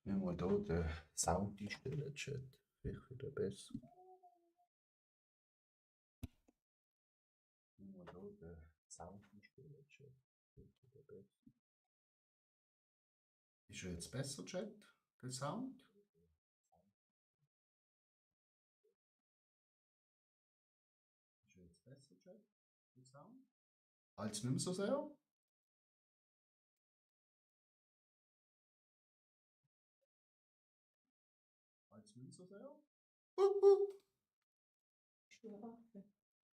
Wenn wir hier den Sound einstellen, Chat, vielleicht wieder besser. Wenn wir hier den Sound einstellen, Chat, vielleicht wieder besser. Ist er jetzt besser, Chat, der Sound? Ist er jetzt besser, Chat, der Sound? Als nicht mehr so sehr? Als nicht mehr so sehr?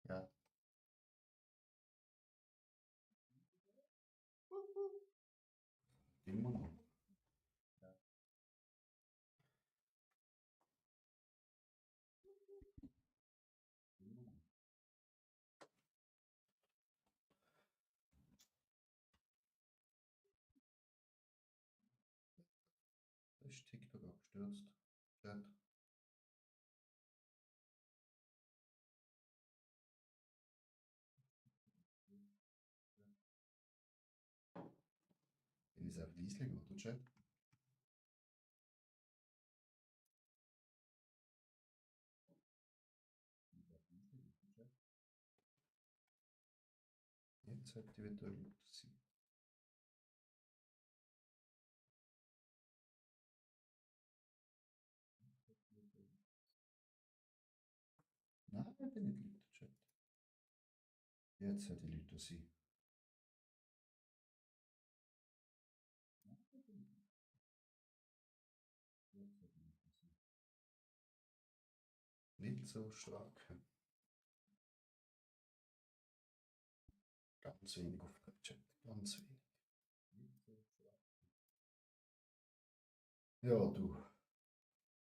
Ja. Immer noch. Ja. Immer noch. Da ist TikTok abgestürzt. Chat. Den ist einfach leislich, oder Chat? Jetzt sollte ich wieder lauter sein. Nein, ich bin nicht lauter, Chat. Jetzt sollte ich lauter sein. Nein, ich bin nicht lauter. Jetzt sollte ich lauter sein. Nicht so stark. Ganz wenig auf der Chat. Ganz wenig. Nicht so stark. Ja, du.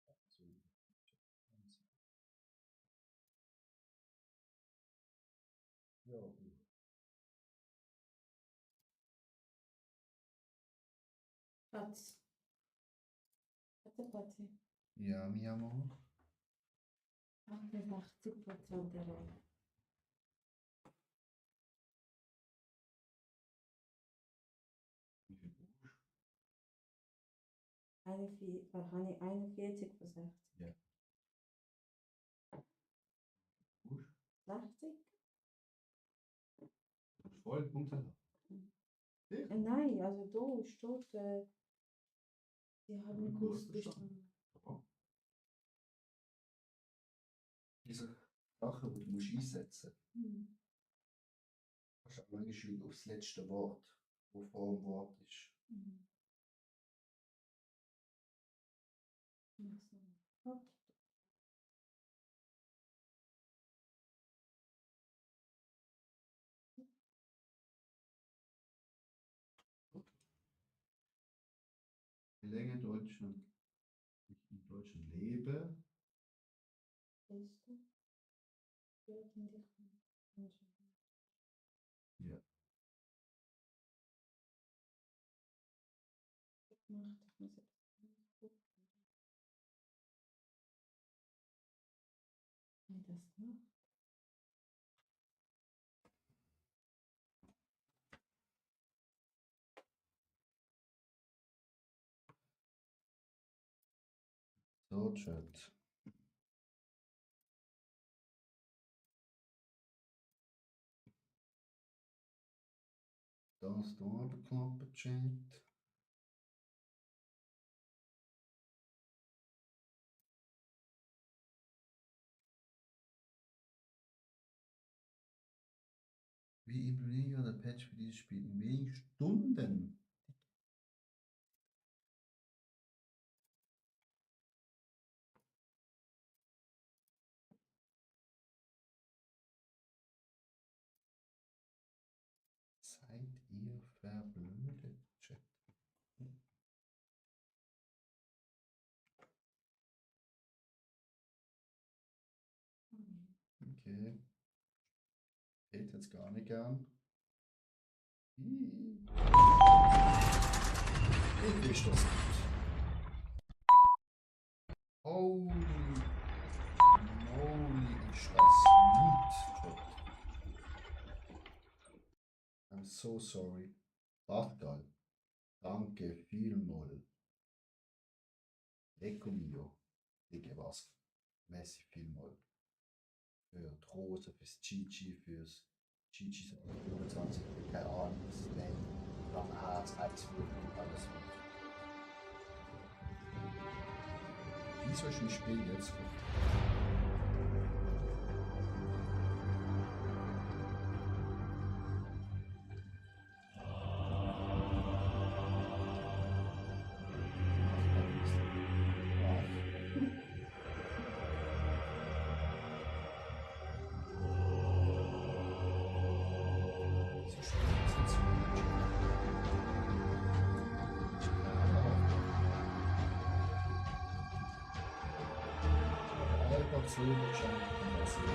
Ganz wenig auf der Chat. Ganz wenig. Ja, du. Schatz. Party. Ja, mi amor. 88% der Reihe. Wie viel brauchst du? Habe ich 41 von 60? Ja. Brauchst 60? du? Voll Punkte. Sicher? Nein, also da steht, sie haben Ja, Kurs das ist schon. bestanden. Ja. Diese Sachen, die du musst einsetzen Hm. musst, kannst du auch manchmal aufs letzte Wort, wo vor dem Wort ist. Mhm. Ach so. Okay. Wie lange in Deutschland, ich in Deutschland lebe, Siehst du? Ja, finde ich nicht. ja. Macht, ich muss jetzt gucken. Wie das macht. So, Chat. Da ist der Knopf, Chat. Wie implementiere der Patch für dieses Spiel in wenigen Stunden? Seid ihr verblödet, Chat? Okay. hätte jetzt gar nicht gern. Ich ist das nicht. Holy moly, ist das nicht, Chat. I'm so sorry. Pascal, danke vielmals. Ecco mio. Dicke was. Messi vielmals. Für die Rose, fürs Gigi, fürs Gigi 25, keine Ahnung, das Name, dann Herz, Eiswürfel, alles mit. Wieso ist ein Spiel jetzt gut? So wahrscheinlich kann das sehen.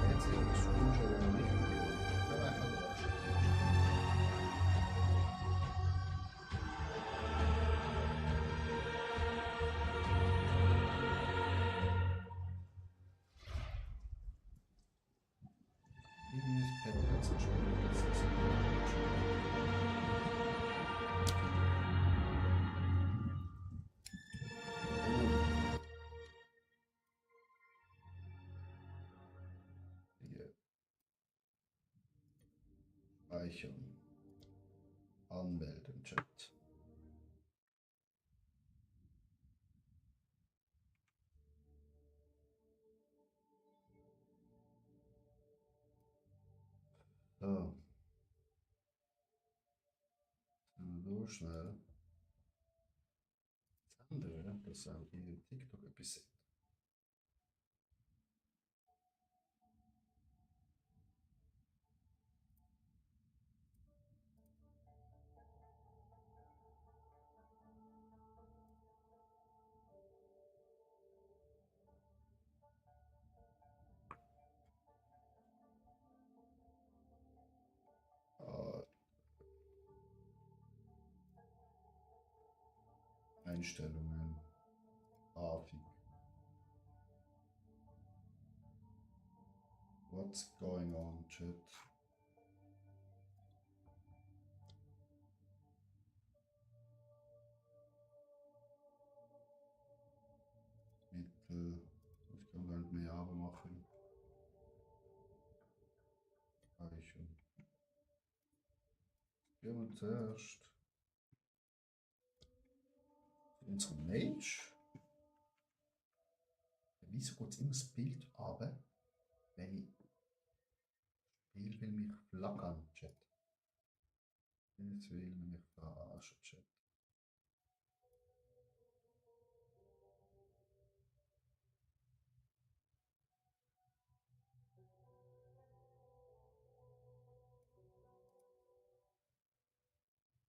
Jetzt ist das Spiel schon wieder nicht gut. Aber einfach draufschauen. Irgendwie ist Pet jetzt ein Spiel. Das ist hier. Speichern. Anmelden, Chat. So. So schnell. Das andere, das auch in TikTok etwas sieht. Einstellungen. AFI. What's going on, Chat? Mittel. Ich kann gar nicht mehr aber machen. Speichern. Gehen wir zuerst zu unserem Mage. Wieso geht immer das Bild runter, wenn ich Spiel will mich flackern, Chat. Jetzt will mich verarschen, Chat.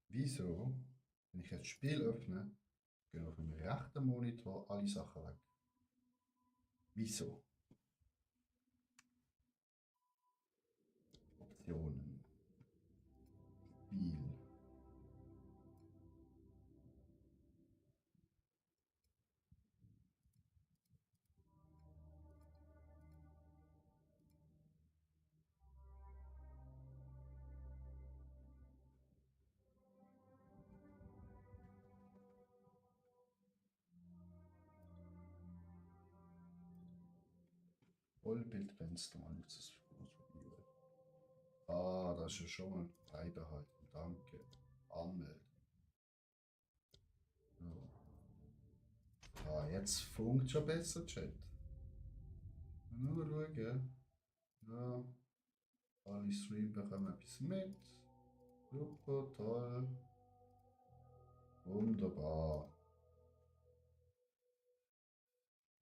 Wieso, wenn ich jetzt Spiel öffne, gehen auf dem rechten Monitor alle Sachen weg? Wieso? Optionen. Spiel. Vollbildfenster, man muss es ausprobieren. Ah, das ist ja schon mal beibehalten. Danke. Anmelden. So. Ah, jetzt funkt schon besser, Chat. Nur schauen. Ja. Alle Stream bekommen etwas mit. Super, toll. Wunderbar.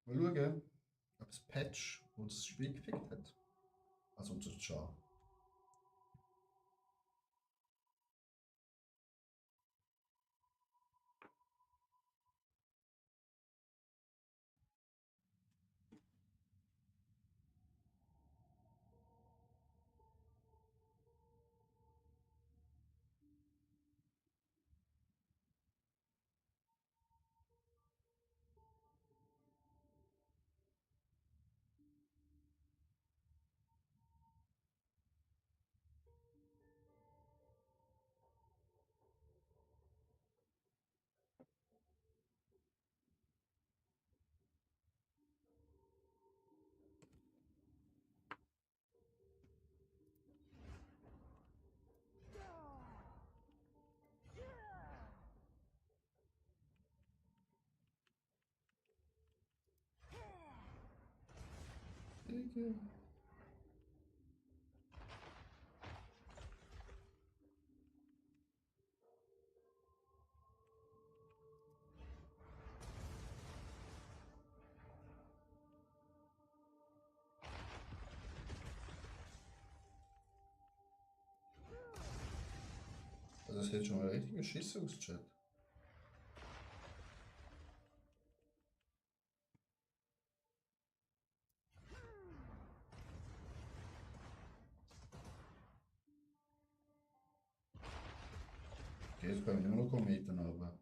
Mal schauen, ob das Patch uns das Spiel gefickt hat. Also unser Char. Hm. Also das sieht schon mal richtig beschissen aus, Chat. Okay, jetzt können wir nur noch Kometen haben.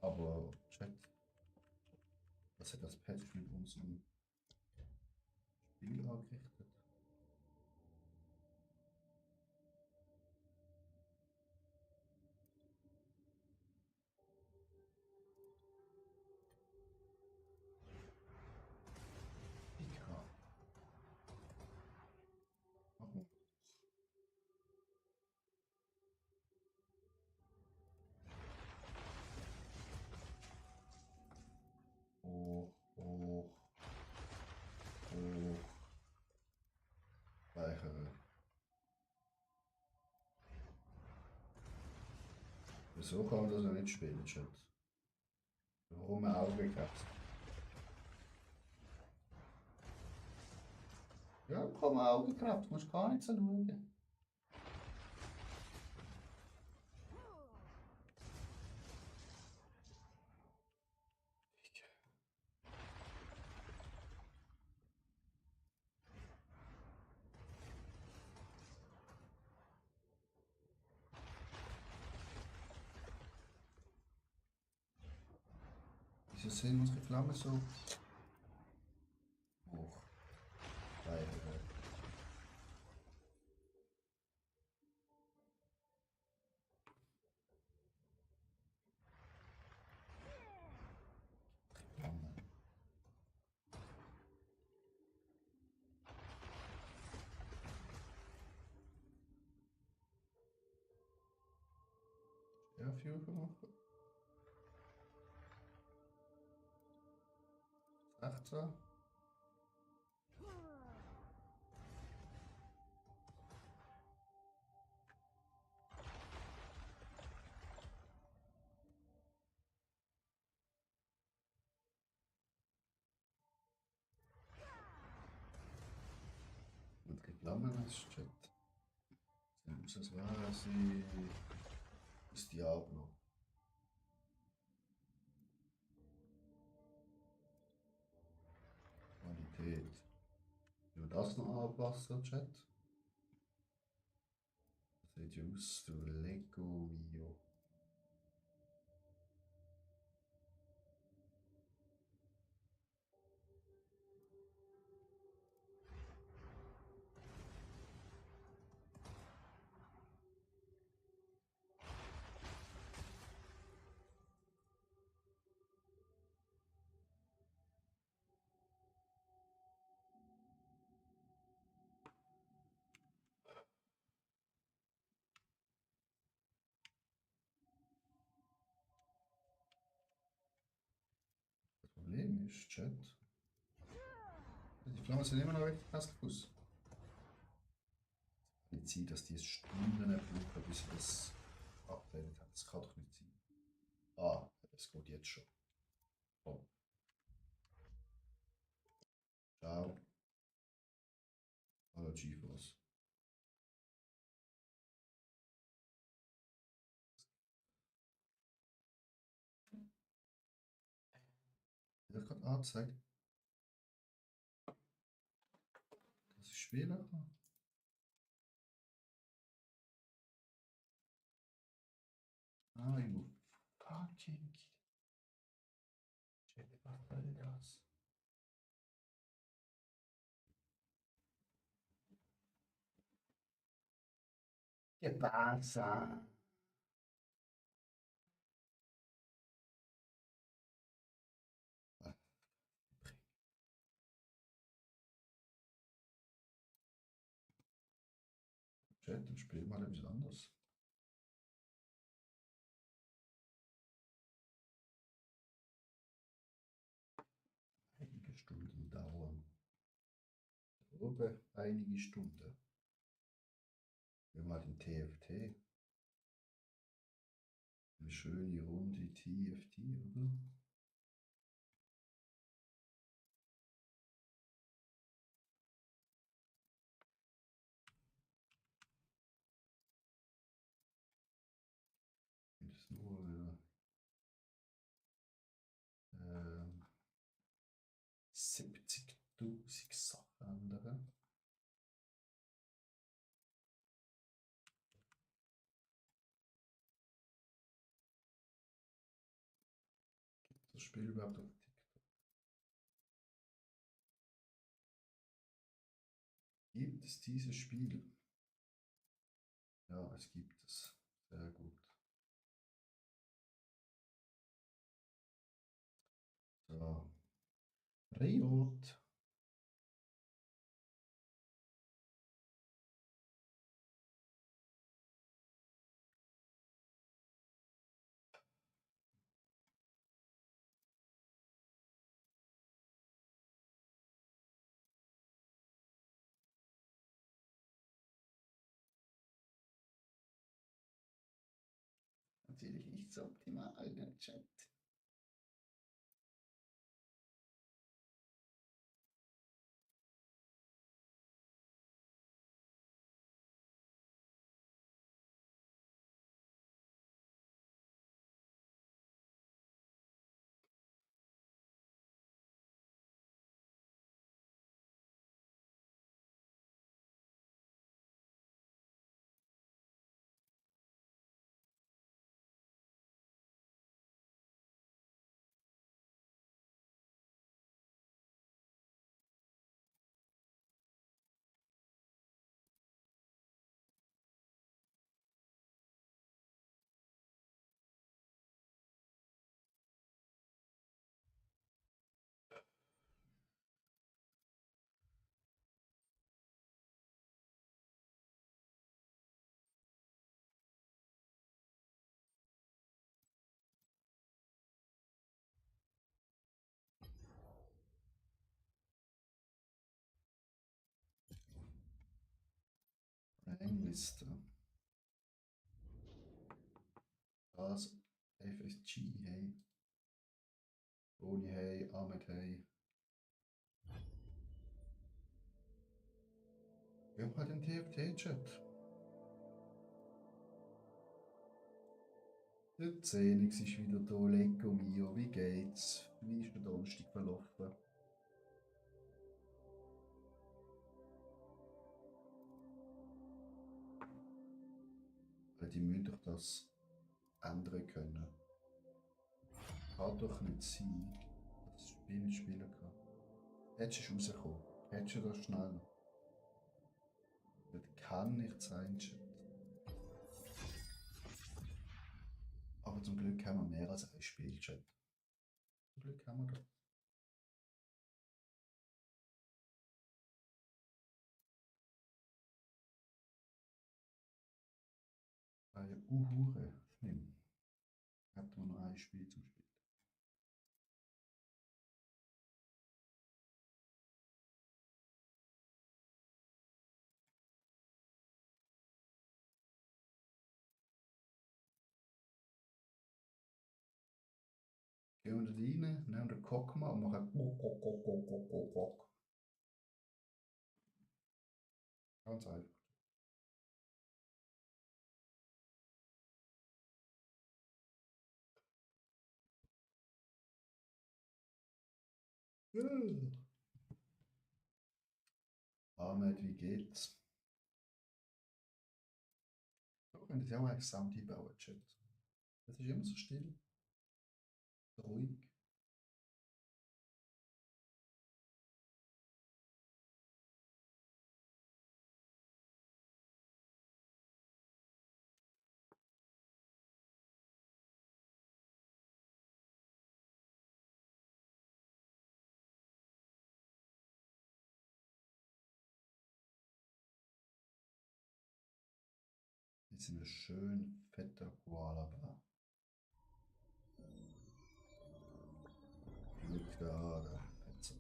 Aber, Chat, was hat das Patch mit unserem Spiel angerichtet? Pika. Warum? Hoch, hoch, hoch. Weichere. Wieso kann man das noch nicht spielen, Chat? Warum ein Auge gehabt? Ja, kann man Auge gehabt, musst gar nicht so schauen. Wieso sind unsere Flammen so hoch? Weichere. Flammen. Ja, Führer machen. 16. Und die Flammen ist Chat. Dann muss es wahr sein. Das Diablo. Qualität. Wenn wir das noch anpassen, Chat. Reduce to Lego Mio. Das Problem ist, Chat. Die Flammen sind immer noch recht hässlich aus. Nicht sein, dass die es Stunden brauchen, bis sie das updated hat. Das kann doch nicht sein. Ah, es geht jetzt schon. Oh. Ciao. Hallo GeForce. Wird gerade angezeigt, dass ich spielen kann. Ah, ich muss fucking. Shit, was soll das? ¿Qué pasa? Chat, dann spielen wir mal etwas anderes. Über einige Stunden. Wir mal den TFT. Eine schöne Runde TFT, oder? Das nur 70.000 Sachen ändern. Gibt das Spiel überhaupt auf TikTok? Gibt es dieses Spiel? Ja, es gibt es. Sehr gut. So. Riot. Natürlich nicht so optimal, der Chat. Rangliste. Das FSG, hey. Roni, hey. Ahmed, hey. Wir haben halt den TFT-Chat. Der Zenix ist wieder da. Lecco mio, wie geht's? Wie ist der Donnerstag verlaufen? Weil die müssen doch das ändern können. Kann doch nicht sein, dass das Spiel nicht spielen kann. Jetzt ist rausgekommen. Hättest du das schnell? Das kann nicht sein, Chat. Aber zum Glück haben wir mehr als ein Spiel, Chat. Zum Glück haben wir das. Bei Uhure. Schlimm. Hätten wir noch ein Spiel zum Spielen. Gehen wir da rein, nehmen den Kock mal und machen Kock. Ganz einfach. Ahmed, wie geht's? Da könnte ich auch eigentlich Sound einbauen, Chat. Das ist immer so still, so ruhig. Jetzt sind wir schön fetter Koala-Bär. Glück da, der Petzock.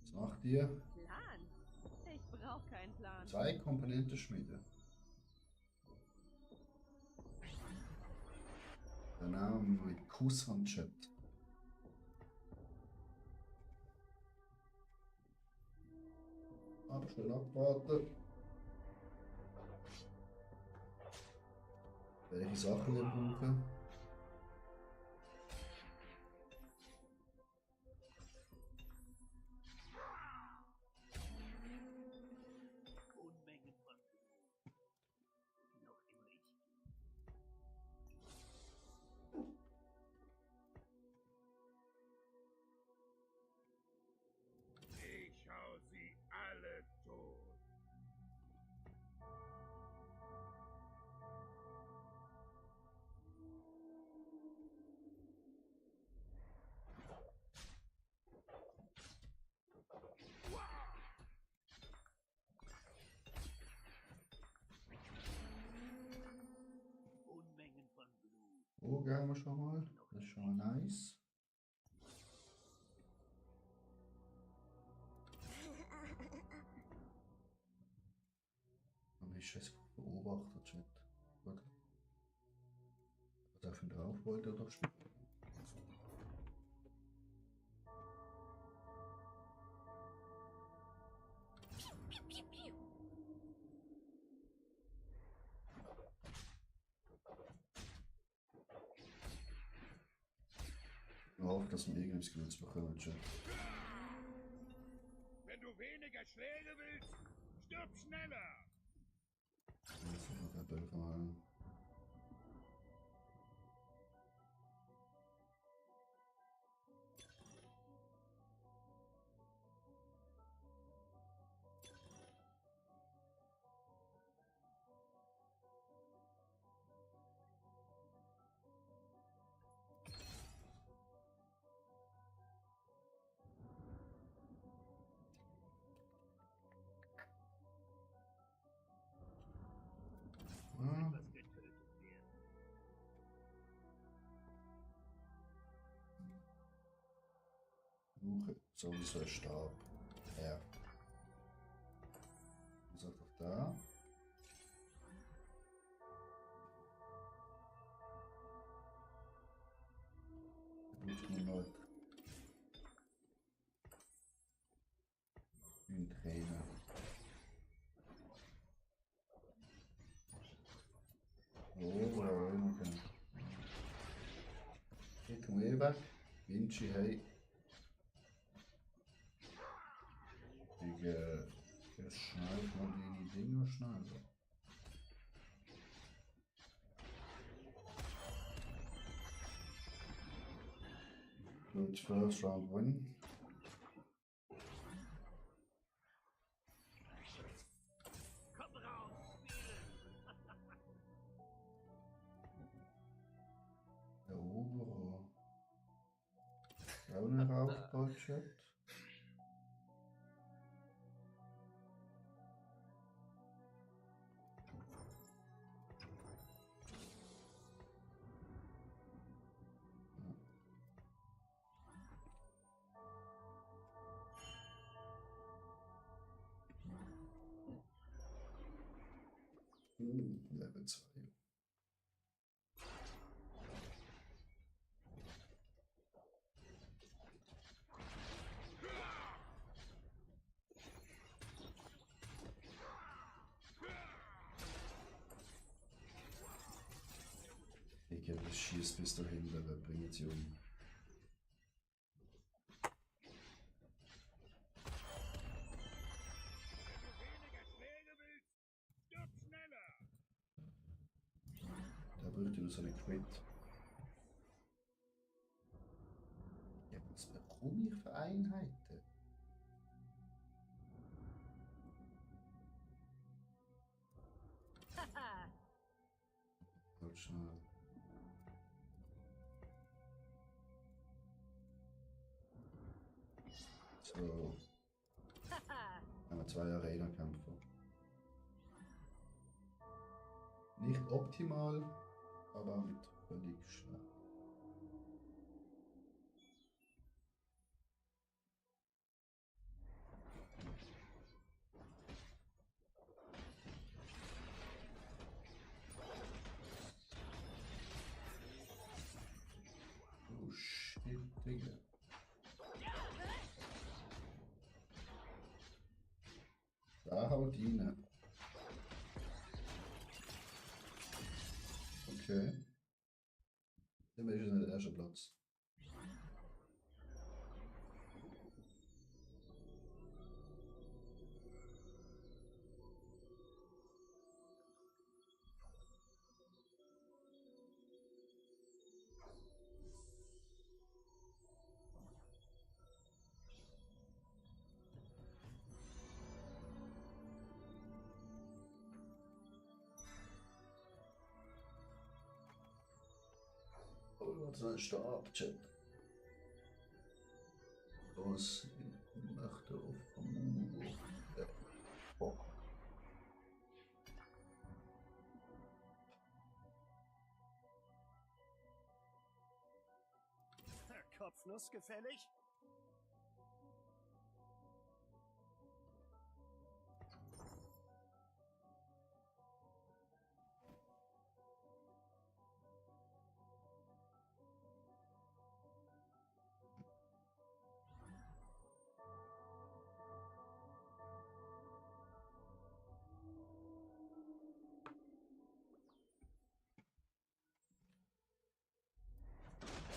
Was macht ihr? 2 Komponenten schmieden. Dann nehmen wir mit Kusshand-Chat. Aber schnell abwarten. Welche Sachen wir brauchen. Unmengen von Blut. Noch immer ich. Ich hau sie alle tot. Unmengen von Blut. Augen haben wir schon mal. Das ist schon mal nice. Und ich es beobachtet, Chat. Gut. Was auf ihn drauf wollte oder spielen? Ich hoffe, dass wir irgendwas Gutes bekommen, Chat. Wenn du weniger Schläge willst, stirb schneller. Das ist noch ein Bild mal. Ah, Was getötet werden. suche sowieso einen Stab. Ja. Was sagt auf da? Blutmonat. Ein Trainer. Oh, ja, okay. Hier kommen wir weg. Vinci, hey. Ich schneide mal die Dinger schnell. Good first round win. Komm raus, spielen. Der Oberer. Auch nicht aufgebaut, Chat. Level 2. Digga, das schießt bis dahin, wer bringt sie um. Wenn du weniger Schläge willst, stirb schneller. Da bräuchte nur so eine Crit. Ja, was bekomme ich für Einheiten? Halt schnell. So. Haben wir 2 Arena-Kämpfer. Nicht optimal, aber mit völlig schnell. rein. Okay. Dann ist es nicht der erste Platz. Oh, was ist Start-Chat? Was möchte auf Amuro? Bock. Kopfnuss gefällig?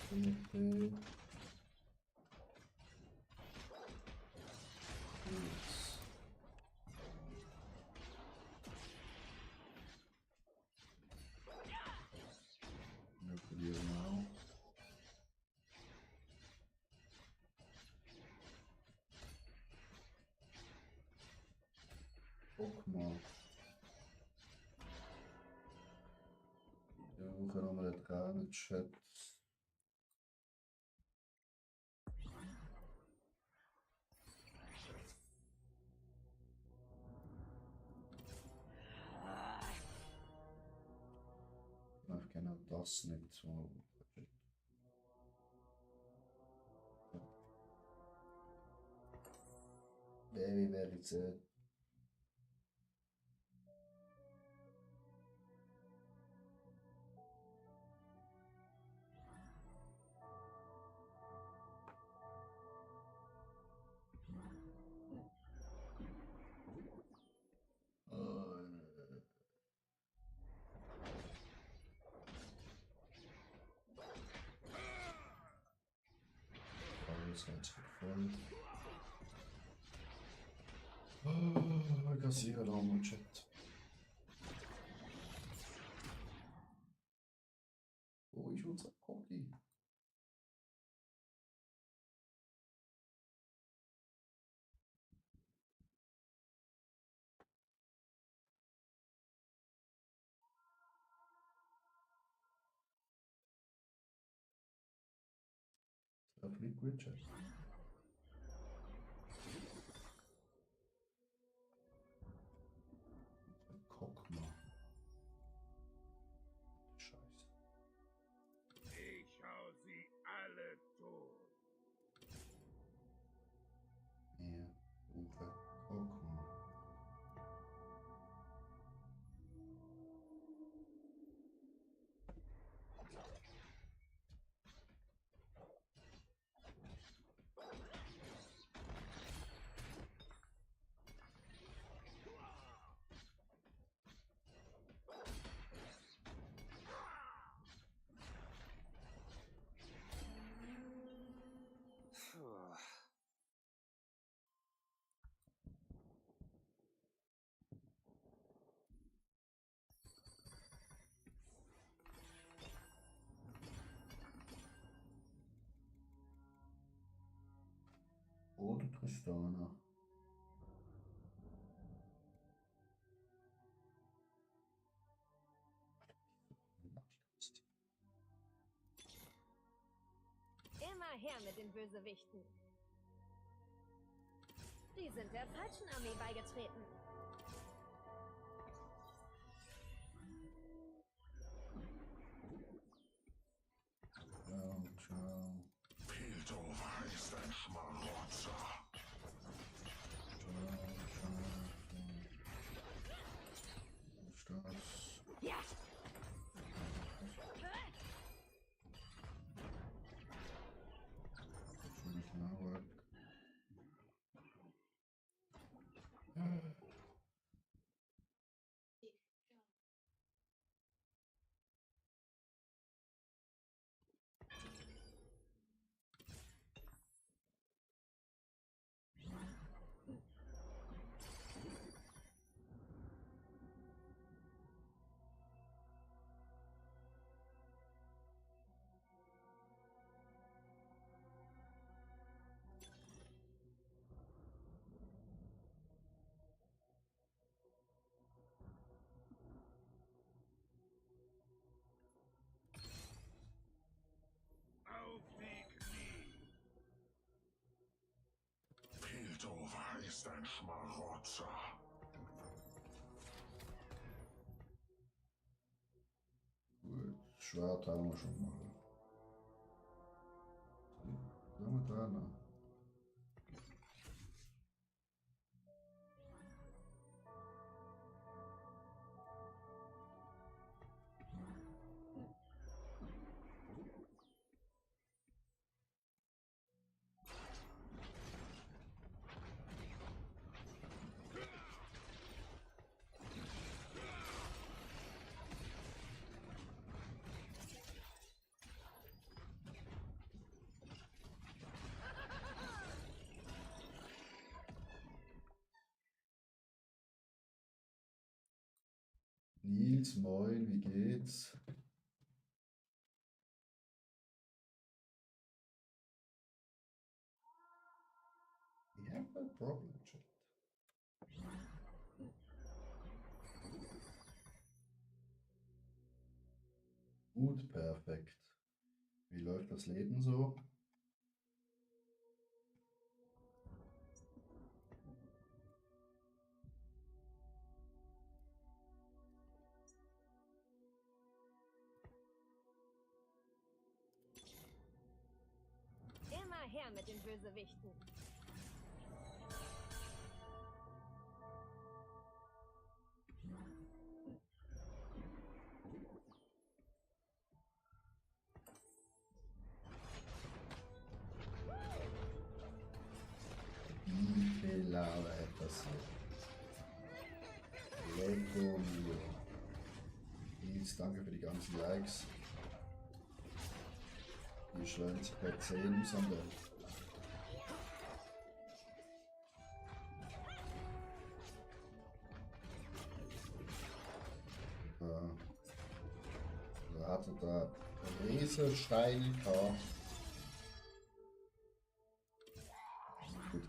Okay. Wir probieren mal. Guck mal. Ja, wir können nochmal den Trainer-Chat. Ich kenne das nicht so. Very, very sad. Alles ganz voll. Kassierraum und Chat. Wo ist unser Cookie? Auf Liquid Chat. Guck mal. Scheiße. Ich hau sie alle tot. Ja, Uwe. Guck mal. Puh. Oder Tristana. Immer her mit den Bösewichten. Die sind der falschen Armee beigetreten. Ciao, ciao. Piltover ist ein Schmarotzer. Ciao, ciao, ciao. Was ist das? Ja! Schon nicht nachwirkt. ist ein Schmarotzer. Gut, Schwert haben wir schon mal. Was haben wir da noch? Nils, moin, wie geht's? We have a problem, chat. Gut, perfekt. Wie läuft das Leben so? Immer her mit den Bösewichten. Wie viel Lava etwas hier? Lecco mio. Nils, danke für die ganzen Likes. Die schreiben sich bei 10 sondern. Da hatte da Riesensteine gehabt. Gut.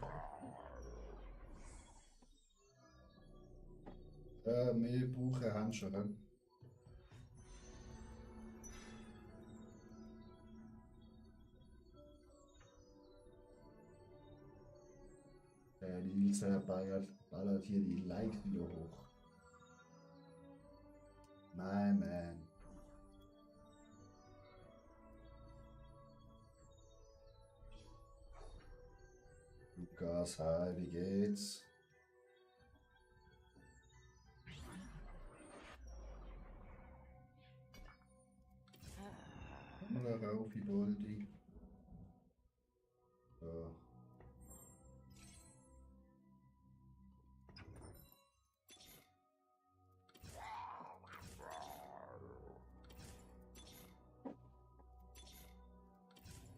Wir brauchen Handschuhe. Nils ballert hier die Like wieder hoch. My man. Lukas, hi, wie geht's? Komm mal rauf, Boldi. So.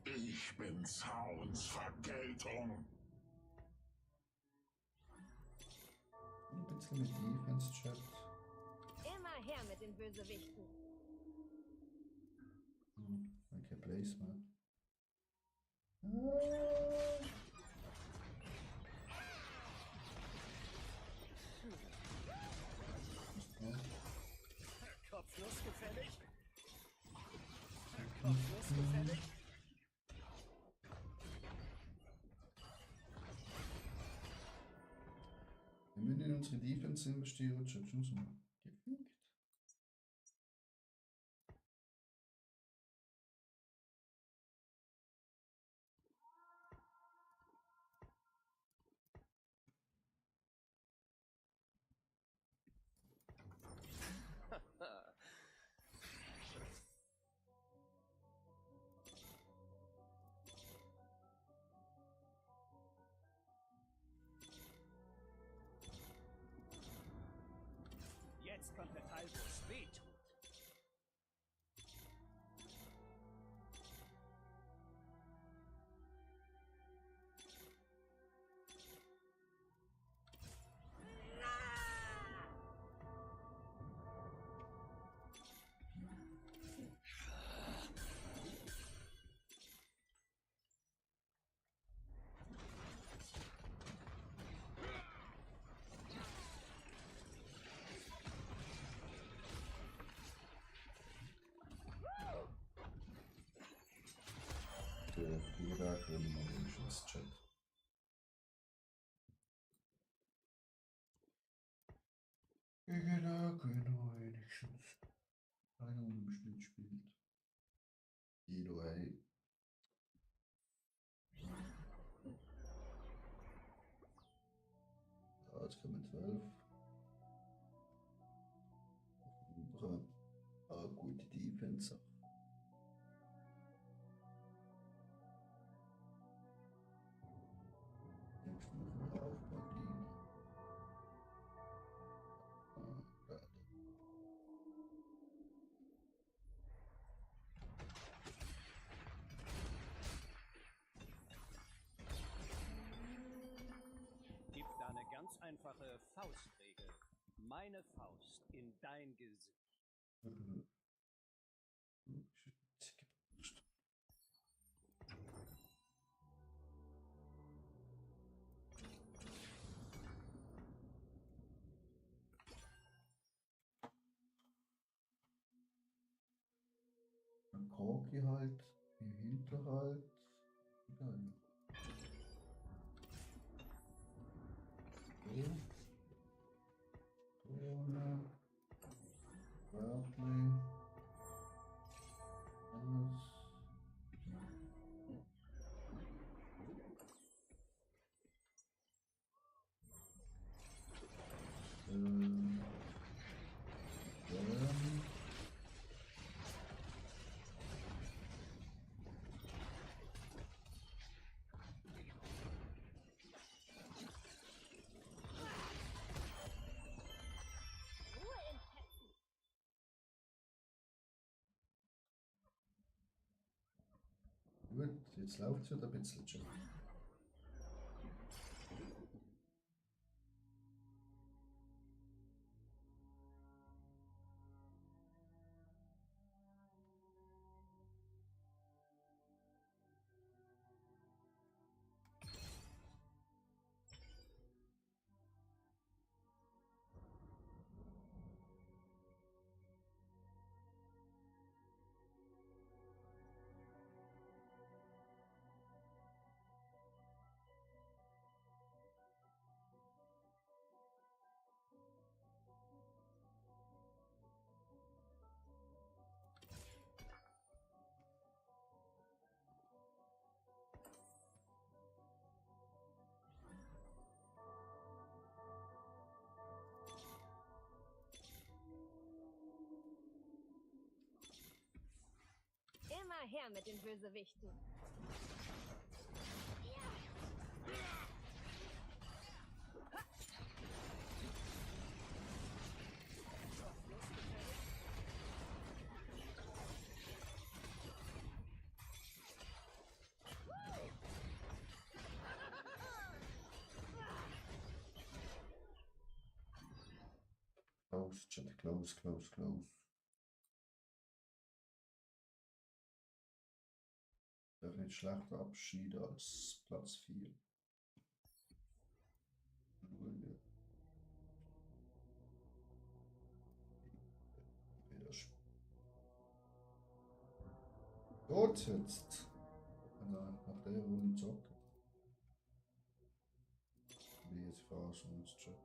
Ich bin Zauns Vergeltung. Ein bisschen mit Defense-Chat. Immer her mit den Bösewichten. Okay, Placement. Kopfnuss gefällig? Kopfnuss gefällig? Wir müssen in unsere Defense investieren, Chat, schon so gefickt. Jetzt kommt der Teil, wo es weh tut. Jeder Criminal Chat. Genau, wenigstens. Einer unbestimmt spielt. Kilo, hey. Ja, jetzt kommen 12. Unsere gute Defense. Jetzt müssen wir auch mal die. Ja, Gibt da eine ganz einfache Faustregel. Meine Faust in dein Gesicht. Korki halt, im Hinterhalt. Egal. So. Drohne. Grappling. Alles. Ähm. Ruhe in Fetzen. Gut, jetzt läuft es wieder ein bisschen schon. Immer her mit den Bösewichten. Close, chat, close, close, close. Der nicht schlechter Abschied als Platz 4. Gut, jetzt. Nach der Runde zocken. Wie jetzt verarschen uns Chat.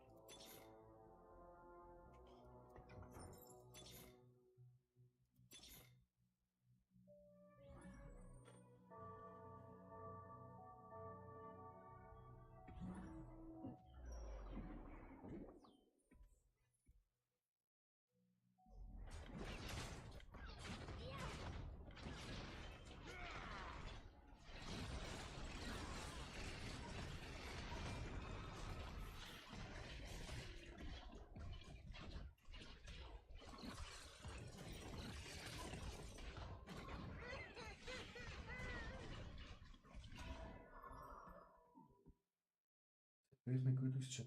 Wie ist mein gutes Chat?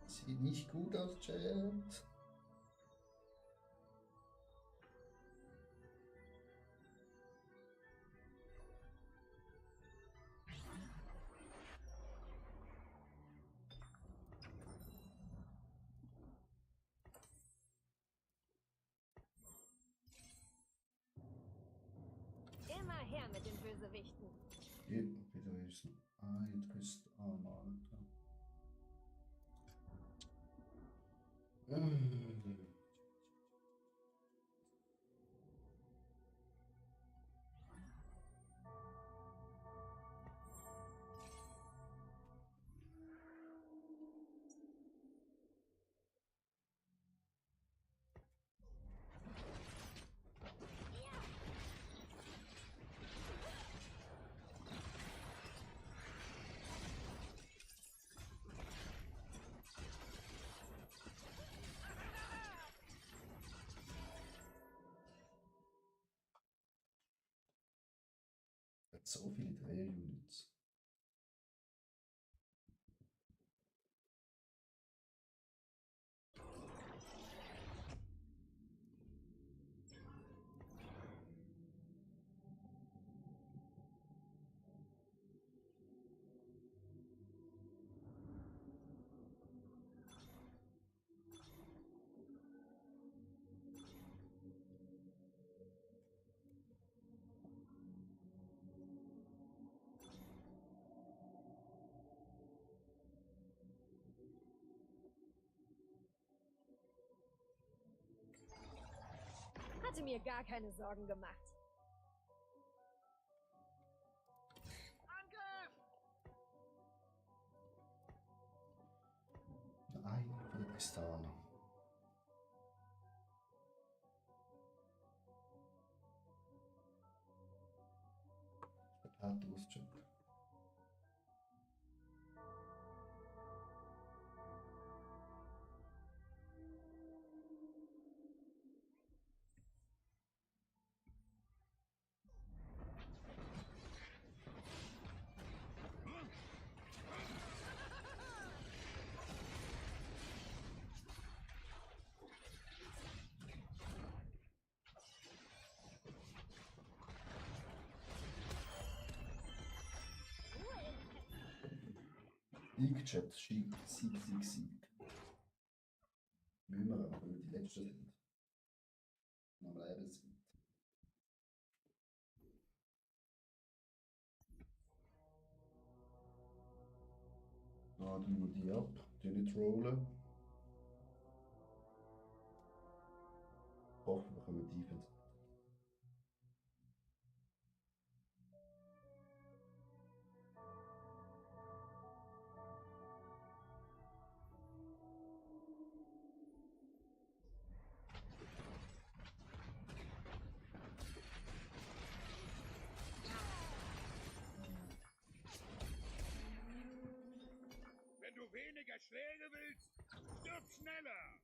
Sieht nicht gut aus, Chat. Immer her mit den Bösewichten. Wieder ist jetzt küsst Alter. Hat so viele Dreh-Units. Hatte mir gar keine Sorgen gemacht. Nein, von der Pistole. Der Auscheck. Sieg-Chat, Sieg. Müssen wir, aber wir die Letzten sind. Am Leben sind. Laden wir die ab, die nicht rollen. Hoffen wir können Defense. Wenn du weniger Schläge willst, stirb schneller!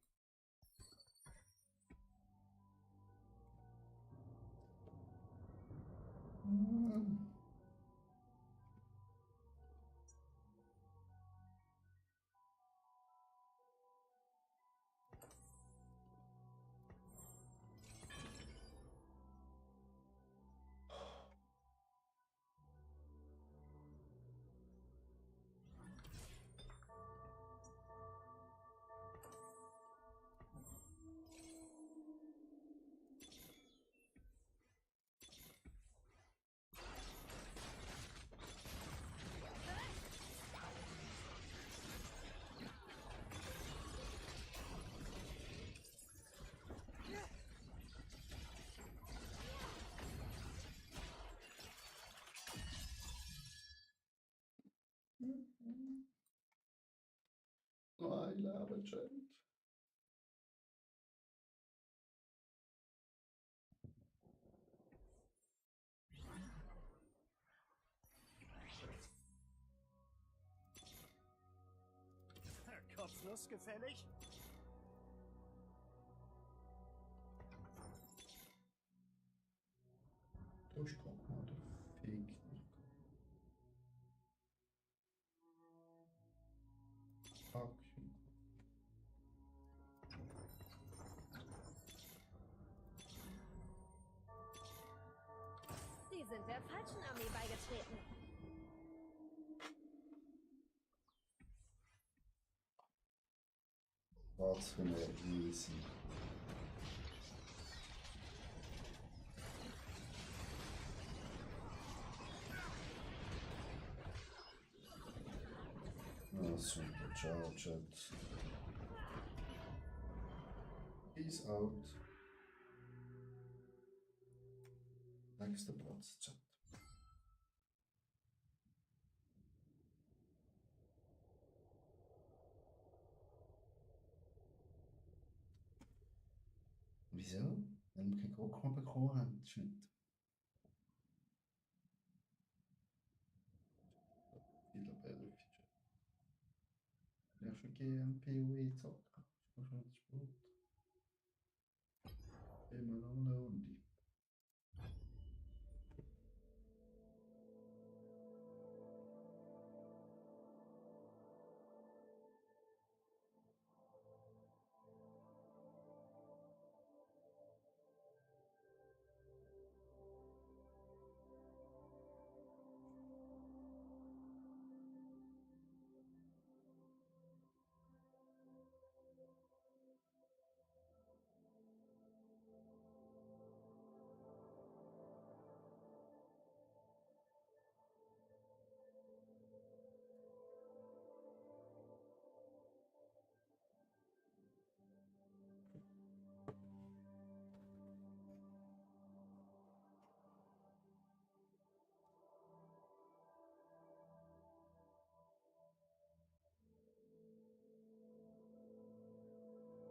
Nein, Leben, Chat. Kopfnuss gefällig? Da ist gerade mal der Fake. Fuck. Sie sind der falschen Armee beigetreten. Was für eine Easy. Boss wieder charged. Peace out. Nächster Platz, Chat. Wieso? Wenn wir keinen Grog mehr bekommen haben, ist nicht. Wieder Battlefield. Ja, schon GMPOE zocken. Ist schon das Sport. Immer noch eine Runde.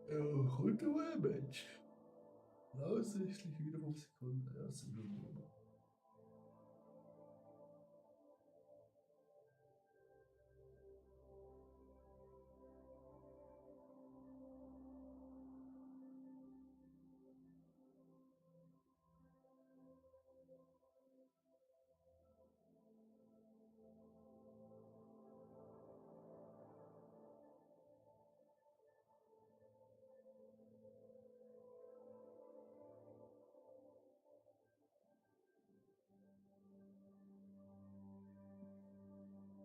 Ja, kommt ein Mensch. Aussichtlich wieder 5 Sekunden. Ja, sind wir drüber.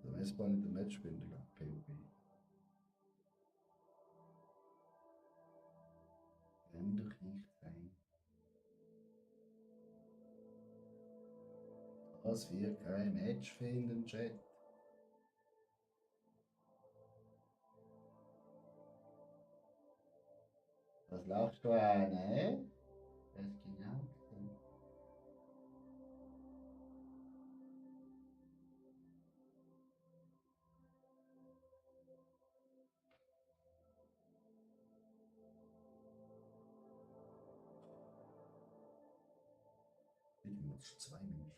Der Messbahn in der Matchbindung, POB. Wenn doch nicht sein. Dass wir kein Match finden, Chat. Was lachst du an, hä? Das ist genau gesehen. Ich bin noch 2 Minuten.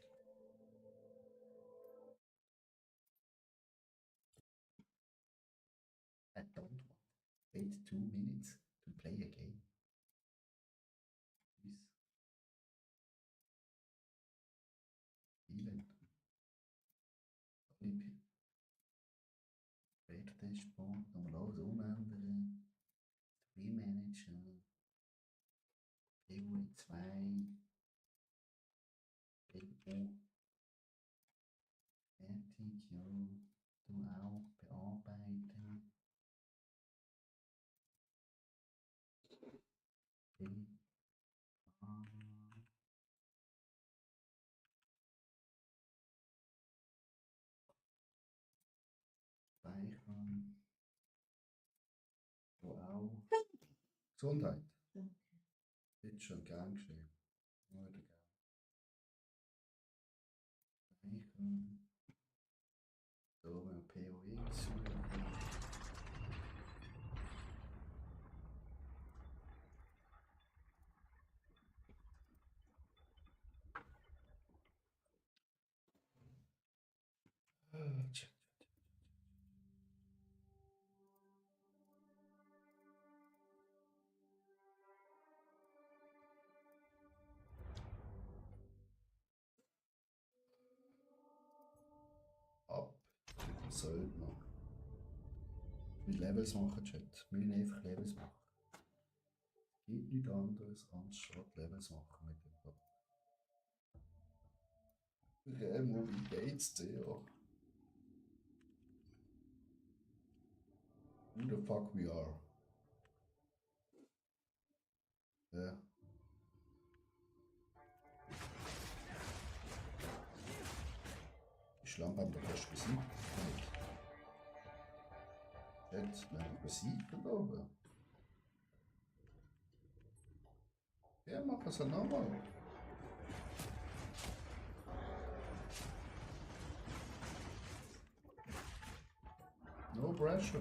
I don't want. Wait 2 minutes to play a game. Please. Event. Dashboard, nochmal alles umändern. Stream Manager. PoE 2. Fertig, ja. Du auch bearbeiten. Speichern. Du auch. Gesundheit. Danke. Bitte schon, gern geschehen. Oder gern. Speichern. So, wenn wir POE suchen. Check. Ab zum Söldner. Mit Levels machen, Chat. Wir müssen einfach Levels machen. Gibt nichts anderes anstatt Levels machen mit dem Bot. Mobil Gates, der. Who the fuck we are? Ja. Die Schlampe haben wir fast besiegt. Jetzt werden wir besiegt da oben. Ja, machen es nochmal. No pressure.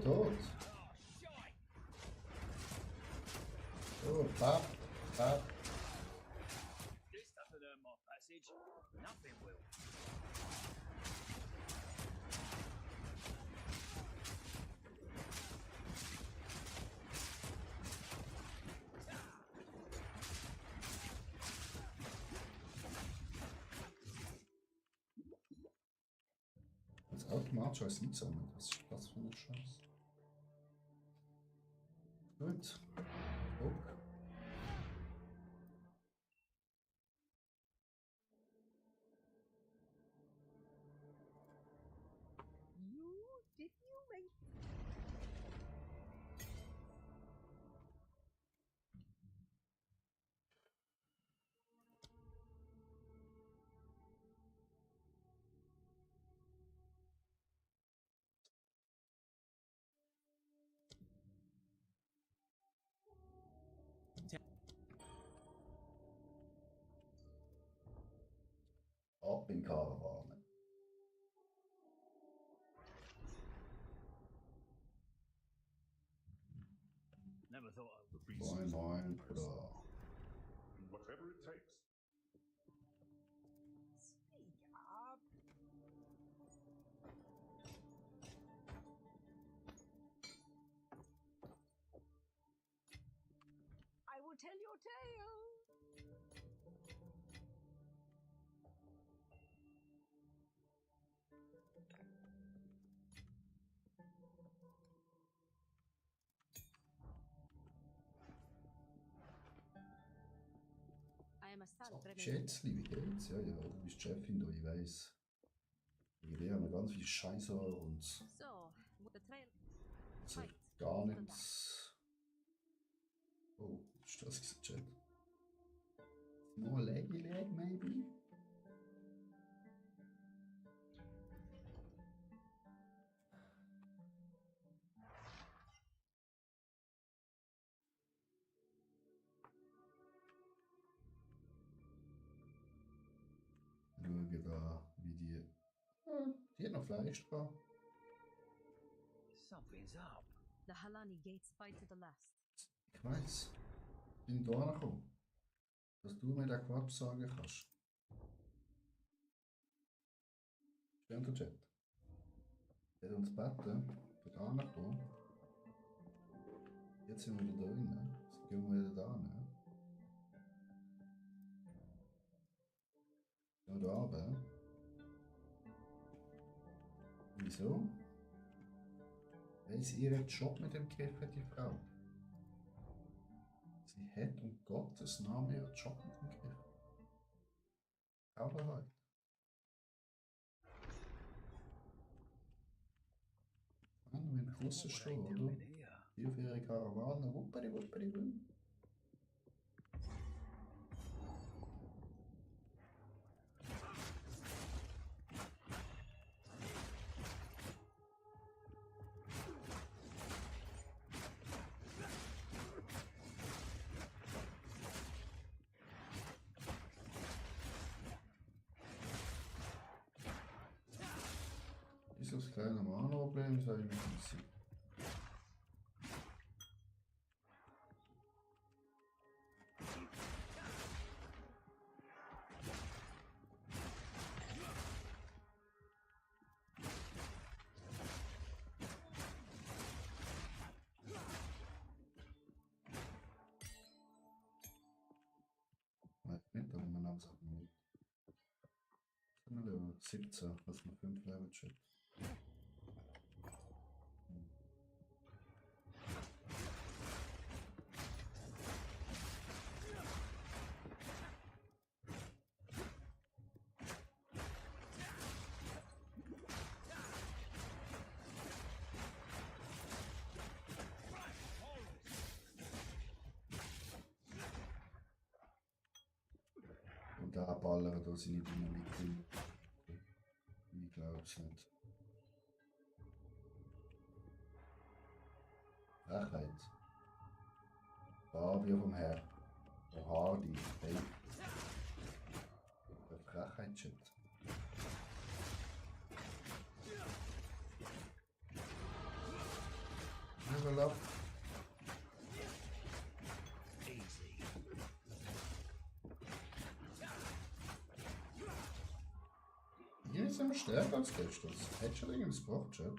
Tot. Oh, pap. This stuff in my passage. Nothing will. Jetzt automatisch als eingesammelt. Was ist das für eine Scheiße? Gut. Guck. Did you make Ab in Karawane. Never thought I would. Moin, Bruder. Whatever it takes. speak up? I will tell your tale. I am a son. Schätzli, wie geht's? Ja, du bist Chefin da, ich weiß. Wir haben ganz viel Scheiße und So, with the trail. also gar nichts. Oh, ist das gewesen, Chat? More laggy lag, maybe? Schauen da, wie die. Die hat noch Fleisch dran. Something's up. The Halani gates fight to the last. Ich weiß. Ich bin da gekommen. Dass du mir den Quatsch sagen kannst. Stell den Chat. Er hat uns gebeten, für da gekommen. Jetzt sind wir wieder da drin. Jetzt gehen wir wieder da hin. Gehen wir da runter. Wieso? Weil sie ihren Job mit dem Griff hat, die Frau. Sie hat um Gottes Namen ihren Job mit dem Griff. Aber halt. Mann, wenn ich Russen stehe, oder? Die auf ihre Karawane, wupperi. Dieses kleine Mana-Problem ist eigentlich easy. Nein, nicht, aber man hat es auch nicht. Level 17, was man 5 Level checkt. da ballern, da seine Dynamik drin. Ich glaube es nicht. Frechheit. Fabio vom Herr. Der Hardy. Hey. Der Frechheit-Shit. Level up. Hier sind wir stärker als gestern. Hättest du irgendwas gebracht, Chat?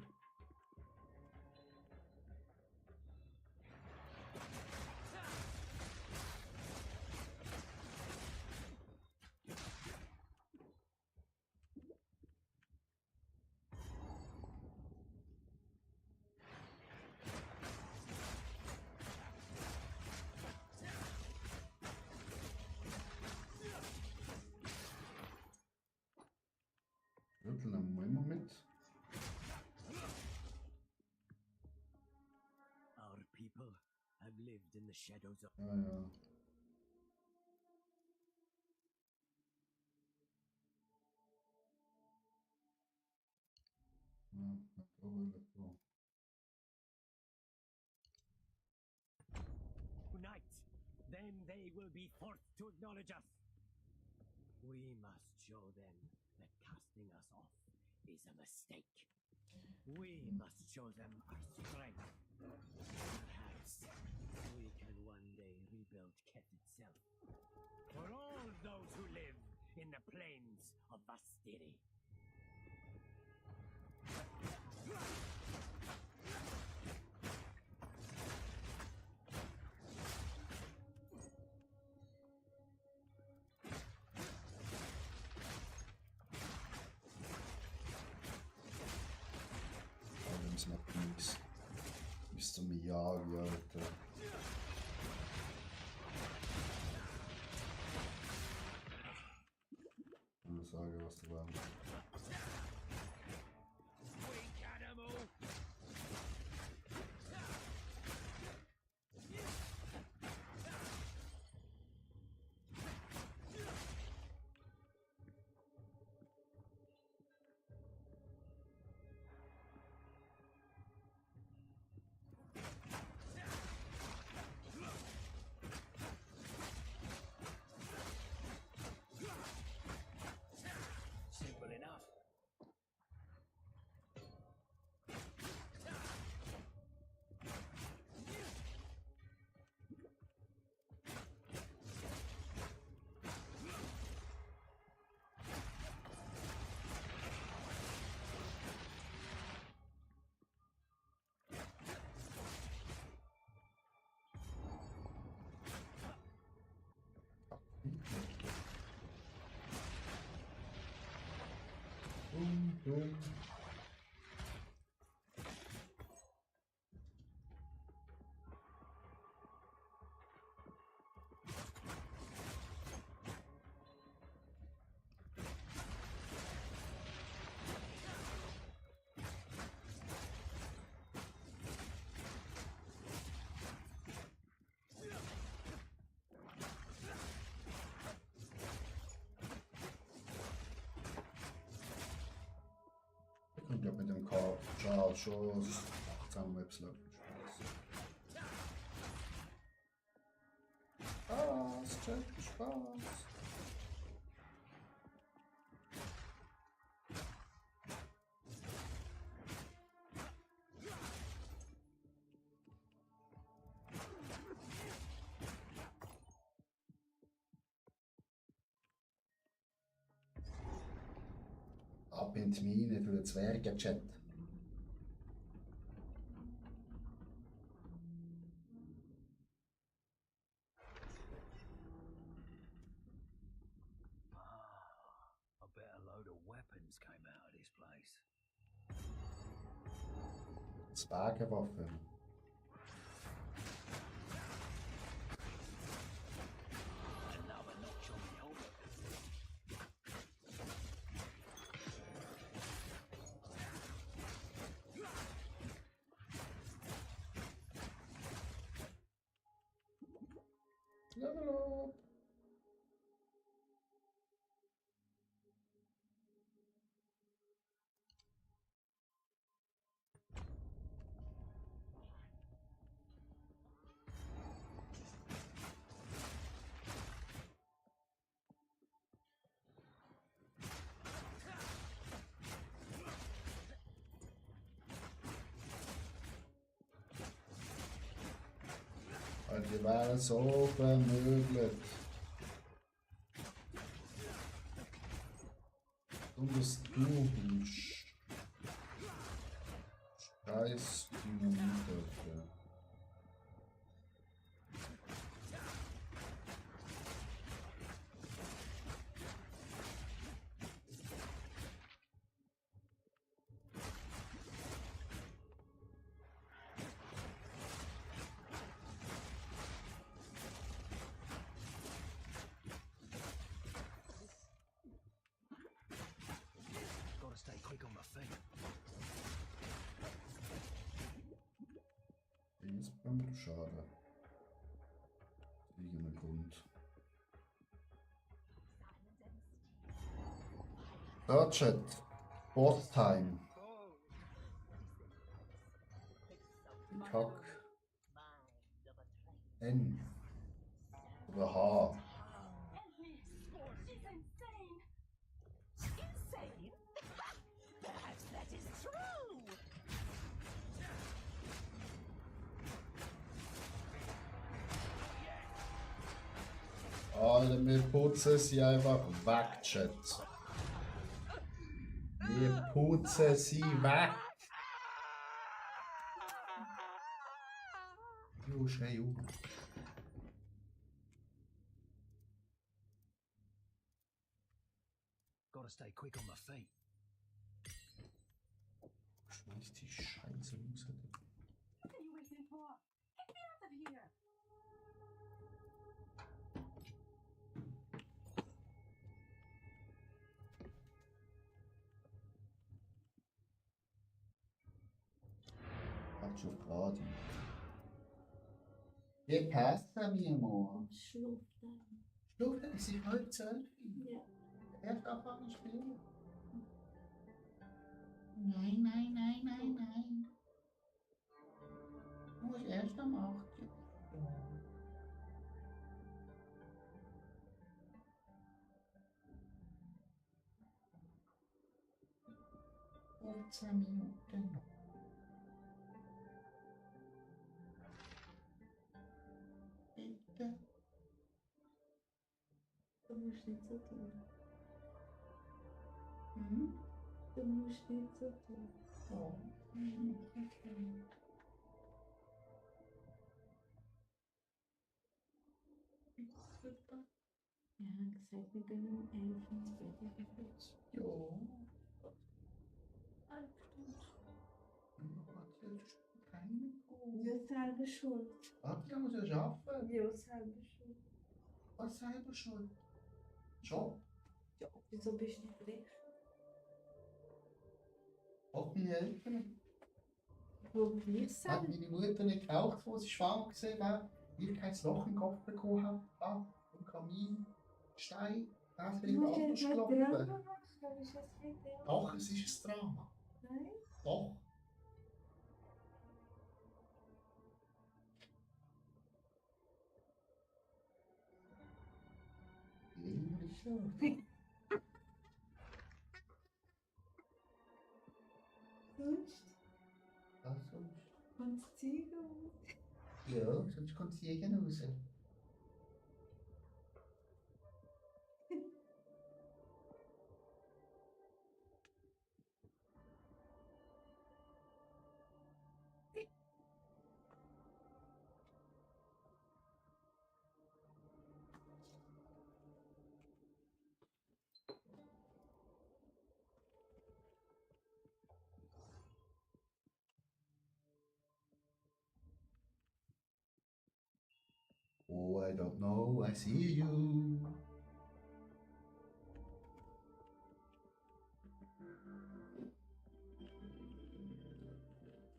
Würfel nehmen wir immer mit. Our people have lived in the shadows of... Ja, ja. Ja, let's go. Unite! Then they will be forced to acknowledge us. We must show them that casting us off is a mistake. We must show them our strength. Perhaps we can one day rebuild Keth itself. For all those who live in the plains of Vastiri. Macht nichts. Bis zum Miyagi, Alter. Ich muss sagen, was du warst. Simple enough. Ich glaube mit dem Charles schon 18 Maps läuft. Spaß, Chat, Spaß. Ab in die Mine für den Zwergen-Chat. I bet a load of weapons came out of this place. Zwergenwaffen. Another notch on the helmet. Level up. Wir wären so vermögelt. Und das du bist. Scheiß Dynamit. Gotta stay quick on my feet. Ist beim Schade. Liegender Grund. Third Chat. Boss Time. Kack. N. Oder H. She's insane. Insane? Perhaps that is true. Alter, wir putzen sie einfach weg, Chat. Wir putzen sie weg. Jo, schrei auf. Gotta stay quick on my feet. Schmeiß die Scheiße raus. What are you waiting for? Get me out of here. Hat schon gerade. Wie passt er mir mal? Schluft dann. Schluck, es ist halb 12. Ja. Erst anfangen spielen. Nein, nein, nein, nein, nein. Du musst erst am 8. Und 10 Minuten noch. Bitte. Du musst nicht so tun. Hm? Du musst nicht so tun. Oh. Okay. Super. Ja, gesagt, wir gehen um 11 ins Bett. Ich bin fit. Jo. 1 Stunde. Keine Probe. Ja, selber schuld. Warte, muss ja arbeiten. Ja, selber schuld. Was selber schon? Schon? Ja, wieso bist du nicht frech? Auch meine Eltern. Wo bin ich Hat selber? meine Mutter nicht geraucht, als sie schwanger war, weil ich kein Loch im Kopf bekommen habe. Ah, im Kamin, Stein, das Du will musst anders jetzt nicht klopfen. Drama machen. Das ist jetzt nicht Drama. Doch, es ist ein Drama. Nein? Doch. Nämlich so. Sonst? Was sonst? Und das Zeug aus. Ja, sonst kommt sie jeden raus. Oh, I don't know, I see you.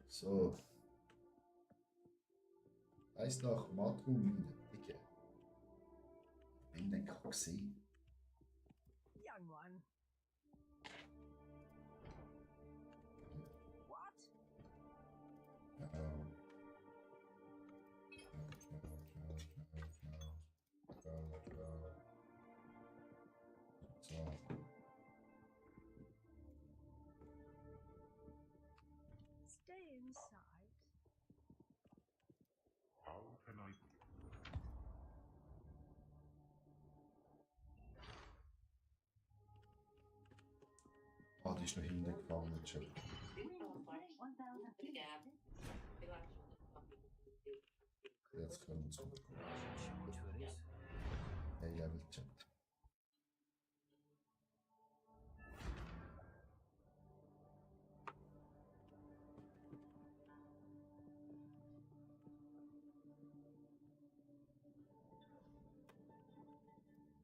So. Heißt nach Matrum in der Ecke. Bin den gerade gesehen. Young one. What? So. Stay inside. How can I die ist noch hinten gefahren, der Chat. Jetzt können wir zurück. Change for this. Hey, Level Chat.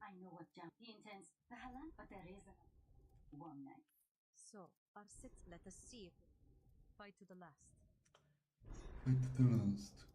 I know what he intends. The Halan, but there is one night. So, our sixth, let us see if we fight to the last. Bitte du last.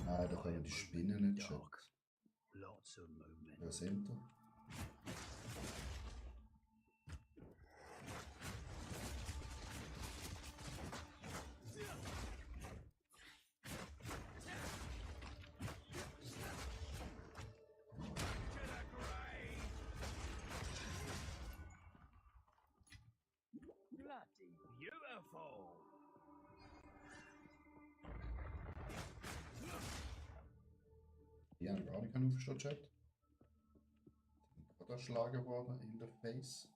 Nein, da können die Spinnen nicht schützen. Dark. Lots of movement. Wer sind da? Bloody beautiful! Die haben gar nicht aufgestanden, Chat. Die sind gerade erschlagen worden in der Face.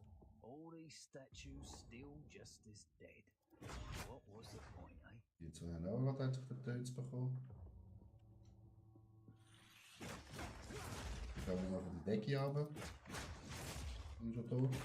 All these statues still just as dead. What was the point, eh? Die zwei haben auch gerade einfach den Töns bekommen. Ich glaube, wir machen die Decke runter. Sind schon tot.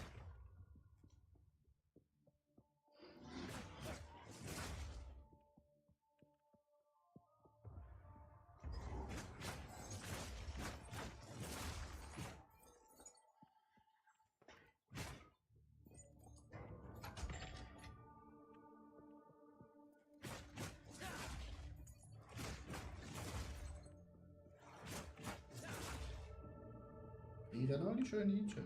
Die rennen alle schön ein, Chat.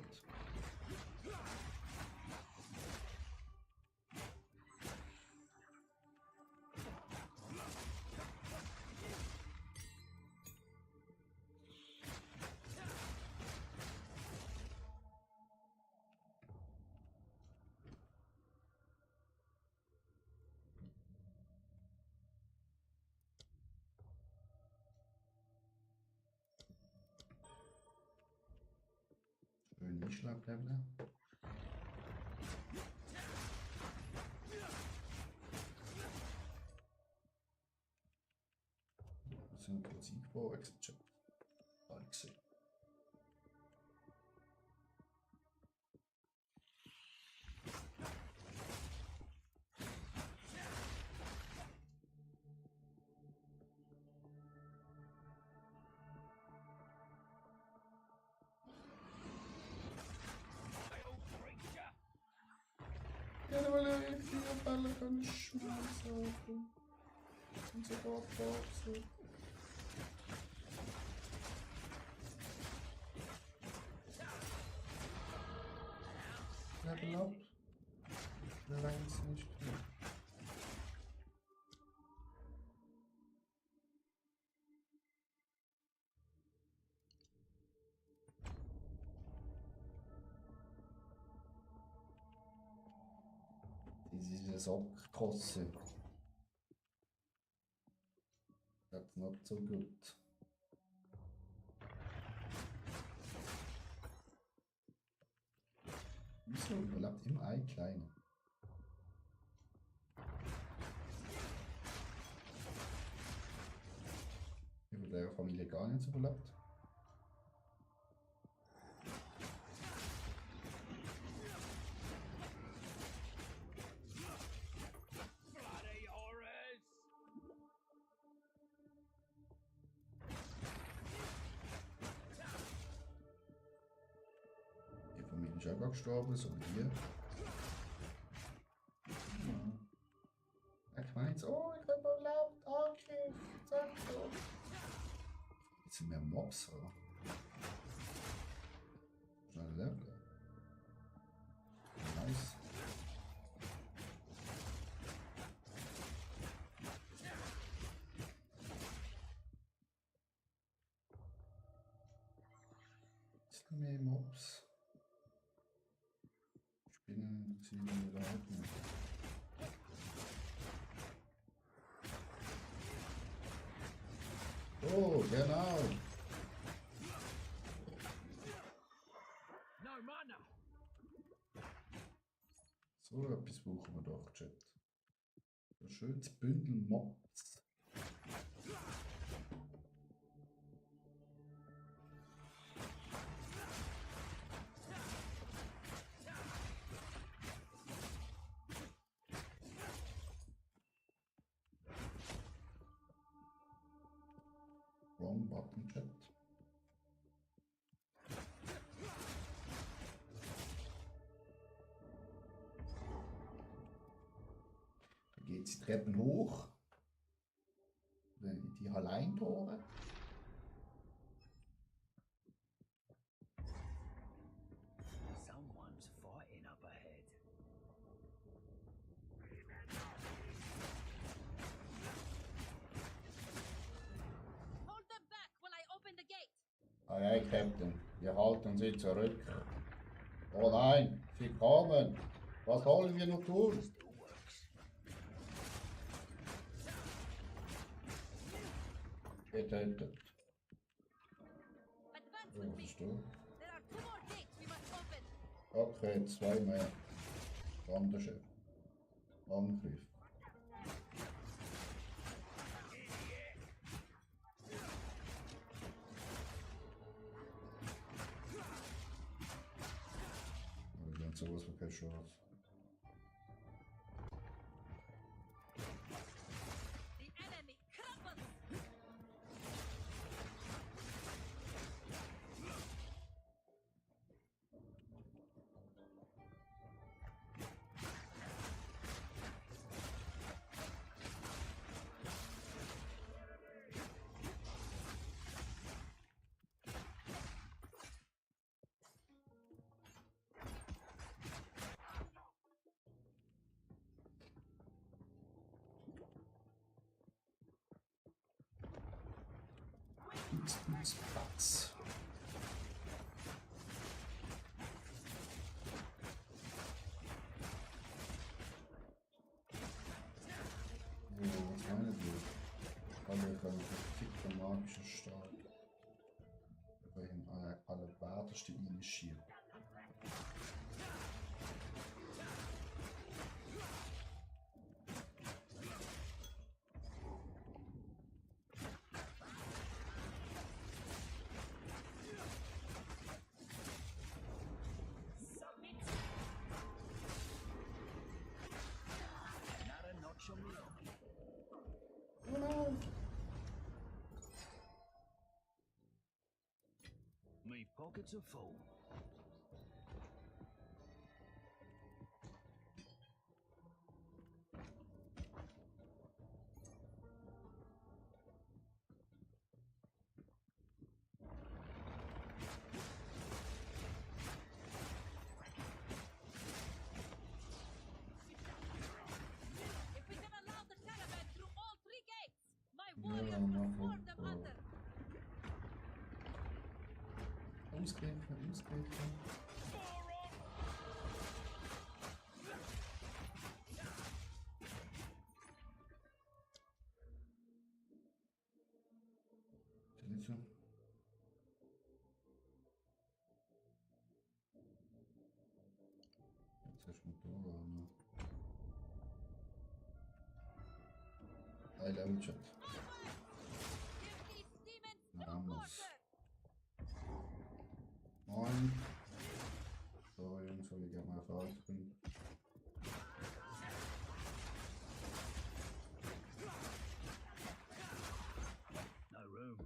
Schön Einschlaglevel. Das sind im Prinzip vorwechseln. Habe ich gesehen. Creature! Ja, weil er irgendwie auf alle kann schmeißen. Und sogar Boxen. Level up. Längst nicht genug. Diese Sockkosse. That's not so good. Wieso überlebt immer ein Kleiner? Über der Familie gar nicht überlebt. Bloody horrors! Die Familie ist auch gerade gestorben, so wie hier. Ja. Ich meint, oh, ich habe überlebt, okay, zack, so. Jetzt sind wir Mobs, oder? Schnell Level. Nice. Mehr Mobs. Spinnen interessieren mich überhaupt nicht. Oh, genau. No mana! So etwas brauchen wir doch, Chat. Ein schönes Bündel Mobs. Wrong button, Chat. Da geht die Treppen hoch. In die Halleintore. Someone's fighting up ahead. Hold them back while I open the gate. Aye, aye, Captain. Wir halten sie zurück. Oh nein, sie kommen. Was sollen wir noch tun? Still works. Getötet. Advance Ja, with was me. ist da? There are 2 more gates we must open. Okay, 2 mehr. Wanderschiff. Angriff. Aber die haben sowas von keine Chance. The enemy crumbles. Platz. Ja, was meinen Sie? Alle können verfickter magischer Stahl. Welchen allerwertesten Initiieren. Nara knocks your meal. Me pockets are full. If we can allow the caravan through all 3 gates, my Ja, warriors will mach swarm them mal. under. Ausgreifen, ausgreifen. Ist nicht so? Jetzt hast du Motor an. Hi, Level Chat. Give these demons no Vamos. quarter. Moin. So, Jungs, soll ich gerne mal rausbringen. No room.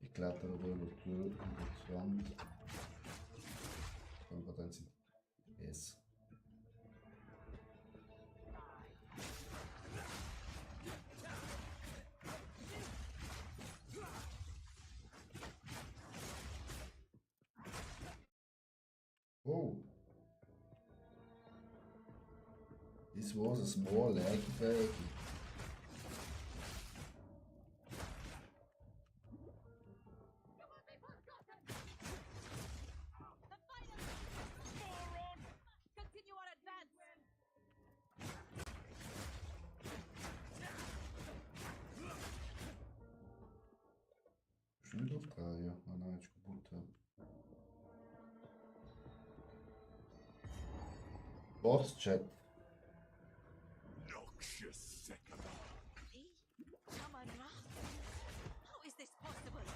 Ich klettere über die Tür und die Wand. Und dann sind yes. This was a small leggy baby. The final! Moron! Continue our advance! Ist nicht aufdrehen? Ah nein, ist kaputt. Boss Chat. Noxious Sekaba. Shaman-Ra? How is this possible?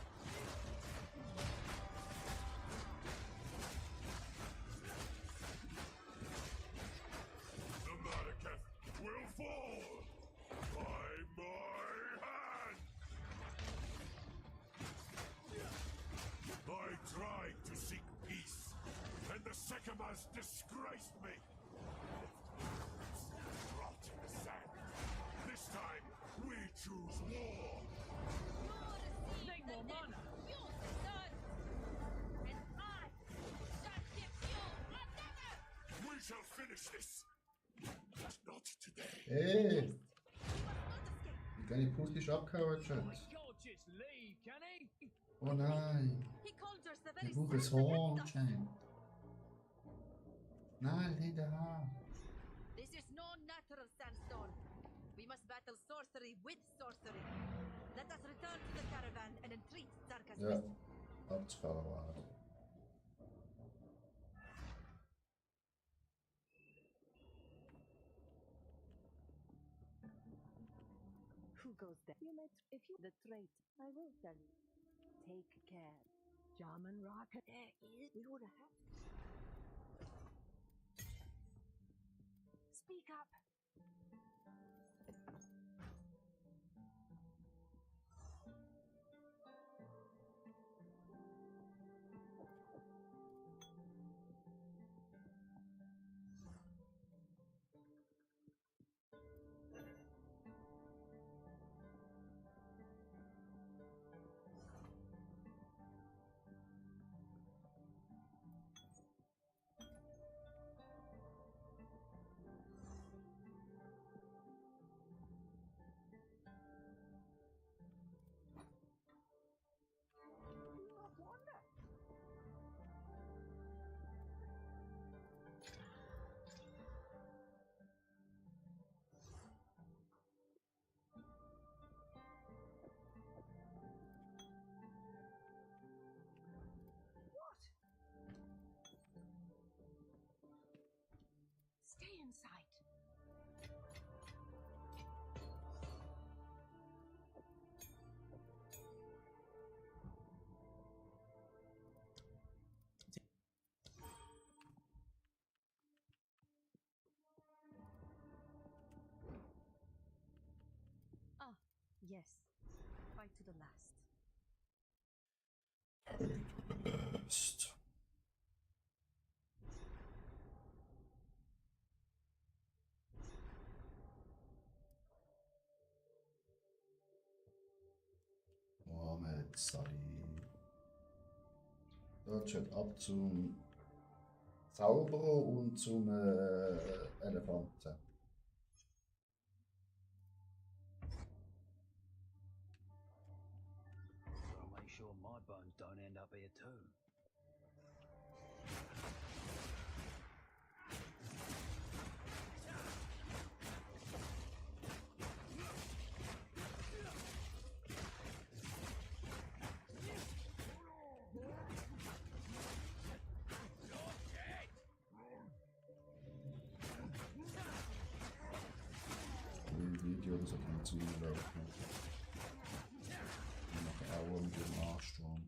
The Malekith will fall by my hand! I tried to seek peace, and the Sekamas disgraced me. Rot in the sand. This time, we choose war. Take more mana! You, son! And I shall give you another! We shall finish this. But not today. Hey! You must not escape! Wie kann ich Pussy abgehauen, Chat? He can't just leave, can he? Oh nein! He conjures the Ich very brauche ein sand Horn, beneath us. Chat. Nein, nicht da. This is no natural sandstone. We must battle sorcery with sorcery. Let us return to the caravan and entreat Zarka's Ja, wisdom. abzufahren war. Who goes there? You may, if you the trait, I will tell you. Take care. Shaman Rocket, there is. We would have. Speak up. Stay inside. Ah, yes. Fight to the last. Psst. Mohammed Salih. So, Chat ab zum Zauberer und zum Elefanten. I'll make sure my bones don't end up here too. Die Videos auf dem Zulaufen. Noch Aua mit dem Arschsturm.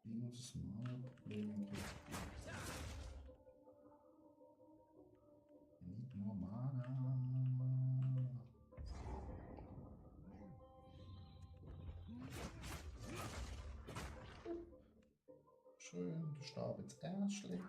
Dieses Mana-Problem. Nicht nur Mana. Schön, der Stab ins Ärschli.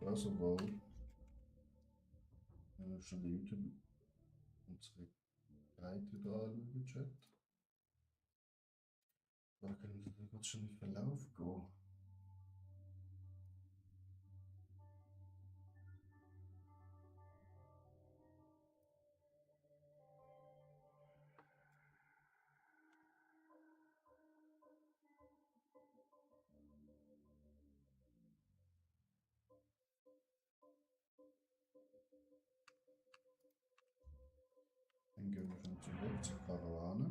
Also wohl. Schon der YouTube unsere Guide wieder anschauen, Chat. Da können wir gerade schon in den Verlauf gehen. Dann gehen wir schon zurück zur Karawane.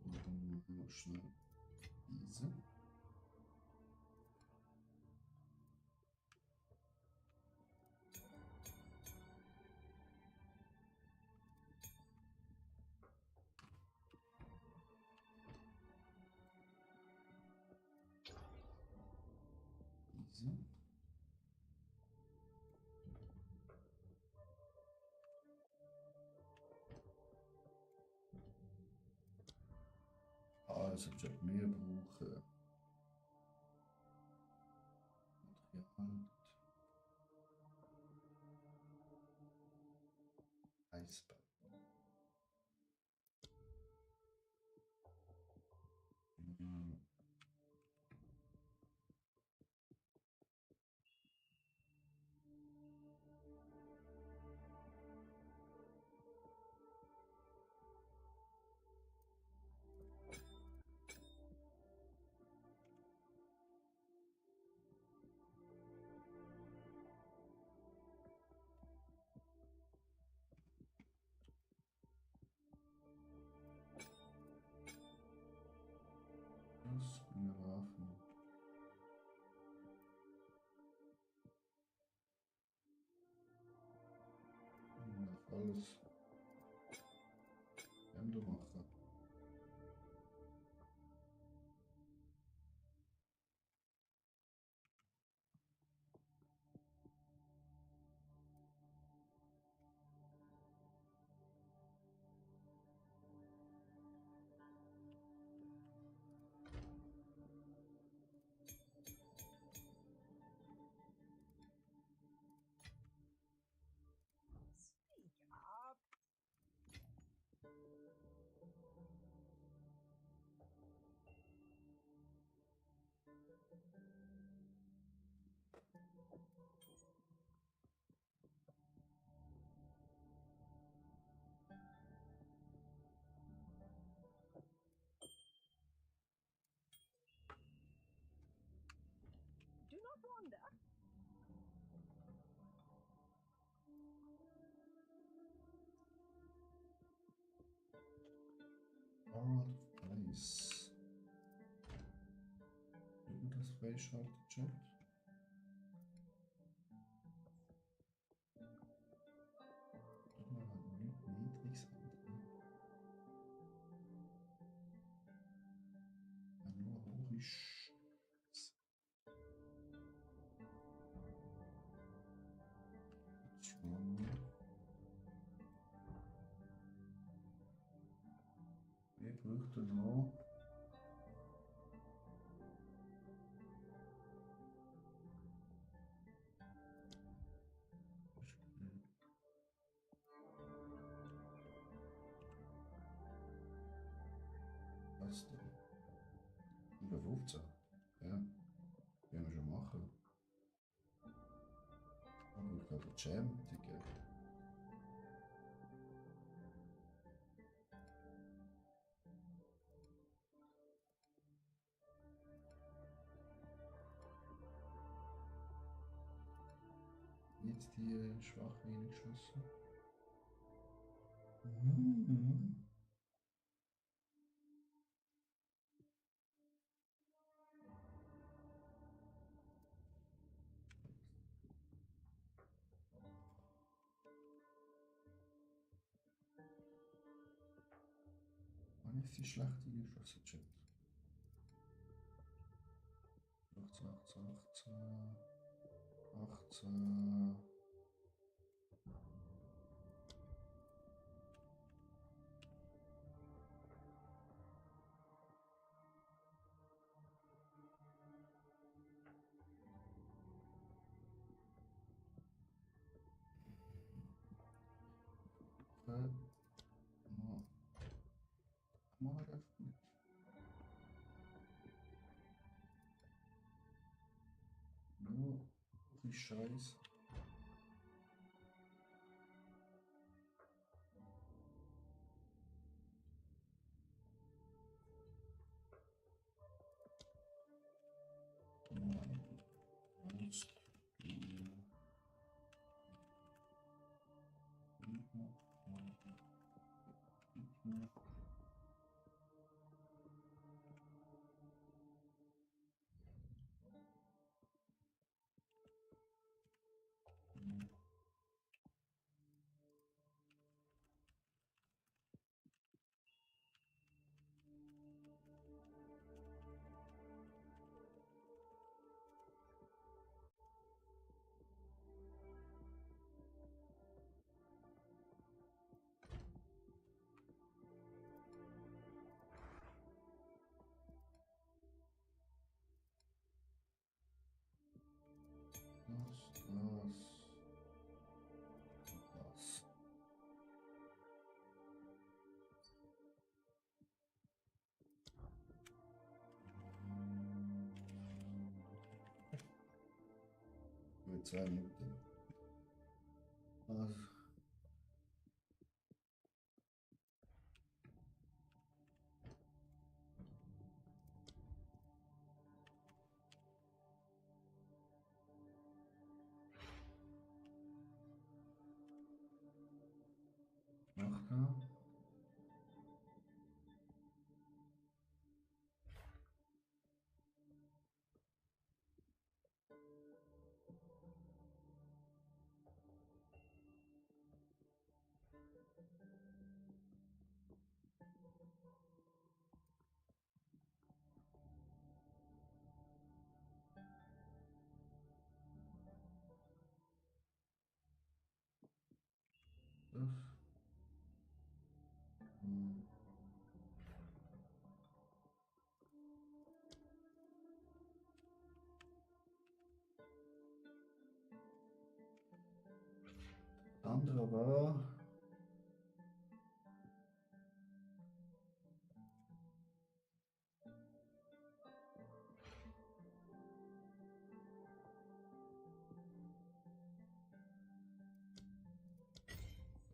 Und dann machen wir schnell diese. Diese. Also ich habe mehr brauchen. Material. Eisbär. Das bin Waffen. Alles Hemden machen. Do not wander. Out of place. Tut man das freischalten, Chat? Tut man halt nicht niedrig sein. Ja, nur hoch ist. Wir bräuchten noch. Was denn? Über 15. Ja, können wir schon machen. Aber ich glaube, Jam, Digga. Jetzt die schwach wenig geschossen. Wann ist die schlechte geschossen, Chat? 18, 18, 18. Oh, wie Scheiße. Das. Gut, 2 Minuten. Also. Nachher. Das. Andere war.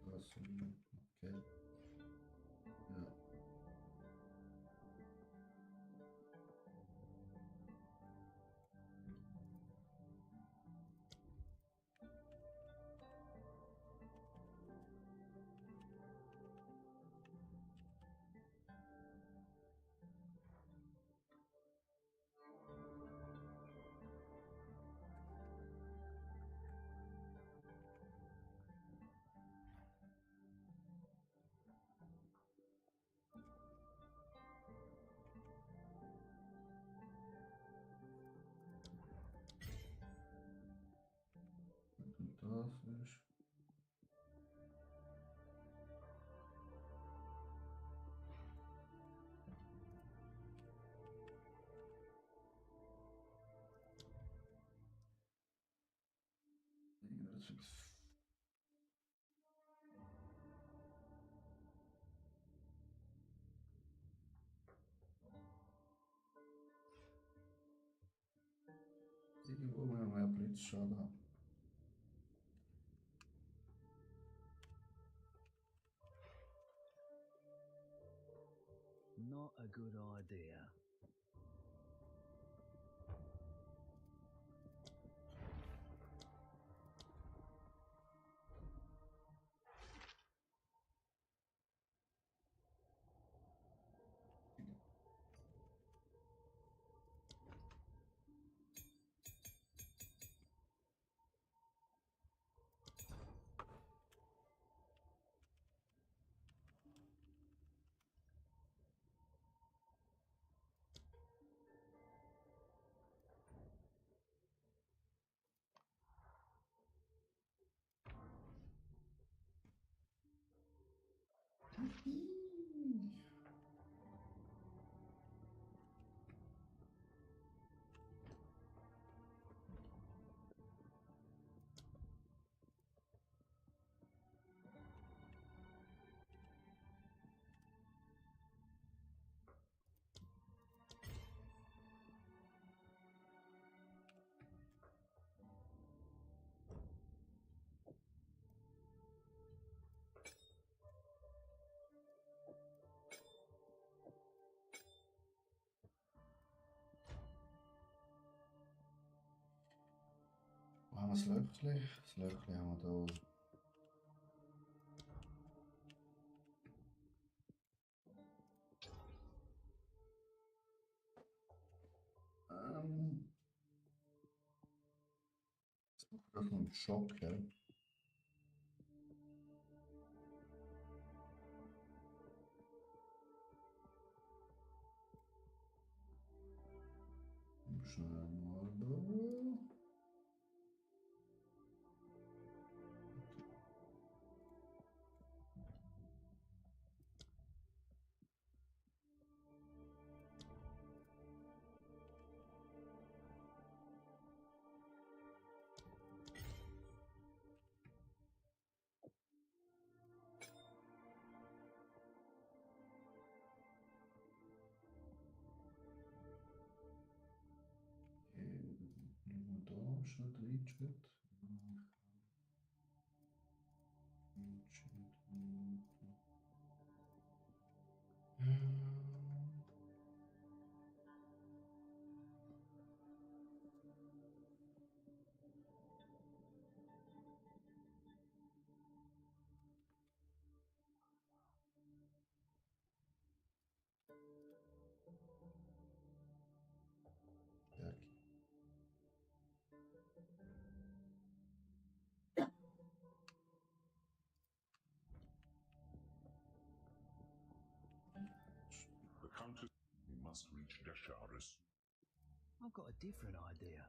Das. Okay. Ja. Und das ist. Das ist. Irgendwo mehr Blitzschaden haben. Not a good idea. das Löchli. Das Löchli haben wir da. Jetzt brauche ich noch einen Schock, ja. Schnell mal da. Da schon Schritt. The Countess, we must reach Deshar as soon. I've got a different idea.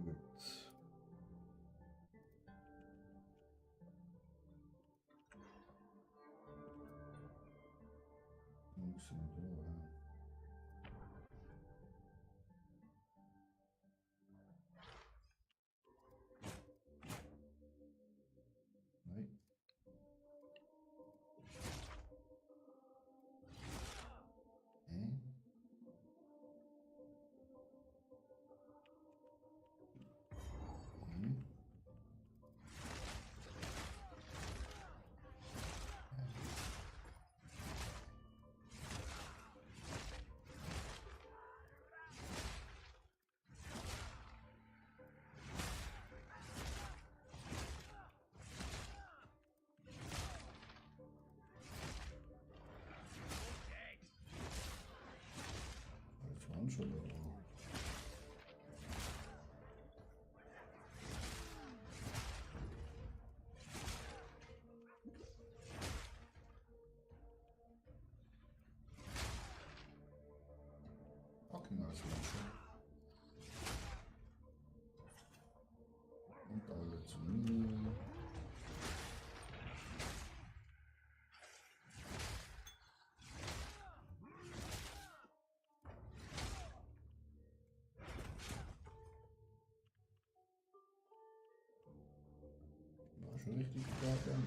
Gut. Müssen wir da, ja. Nein. Das waren schon da. Fucking als Menschen. Und alle zu mir. War schon richtig stark an.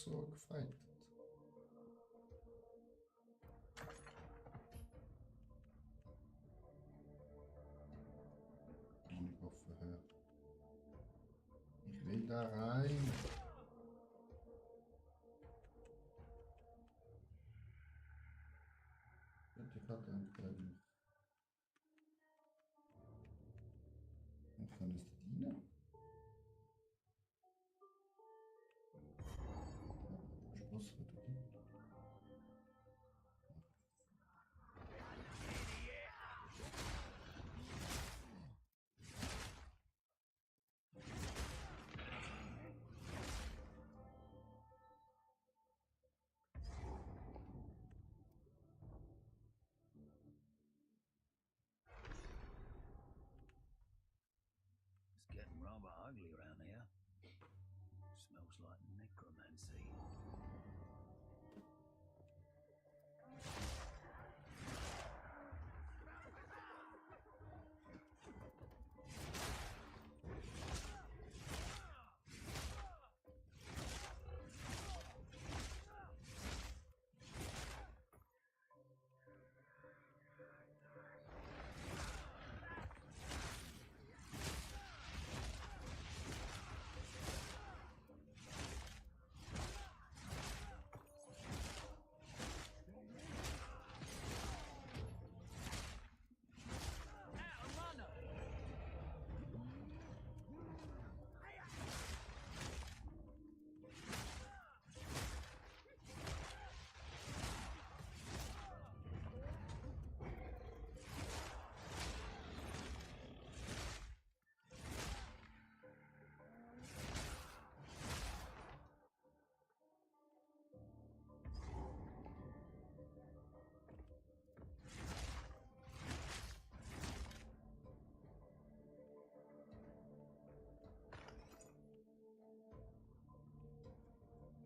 so gefightet. Ich hoffe, ich will da rein. Die Karte entgegen. Und kann es dienen? Schluss wird er. It's getting rather ugly around here. Smells like necromancy.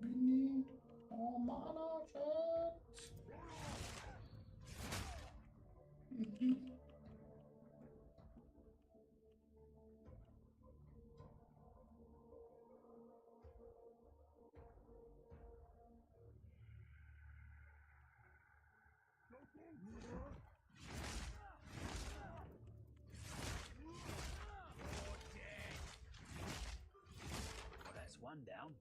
We need more mana, chat. Well, that's one down.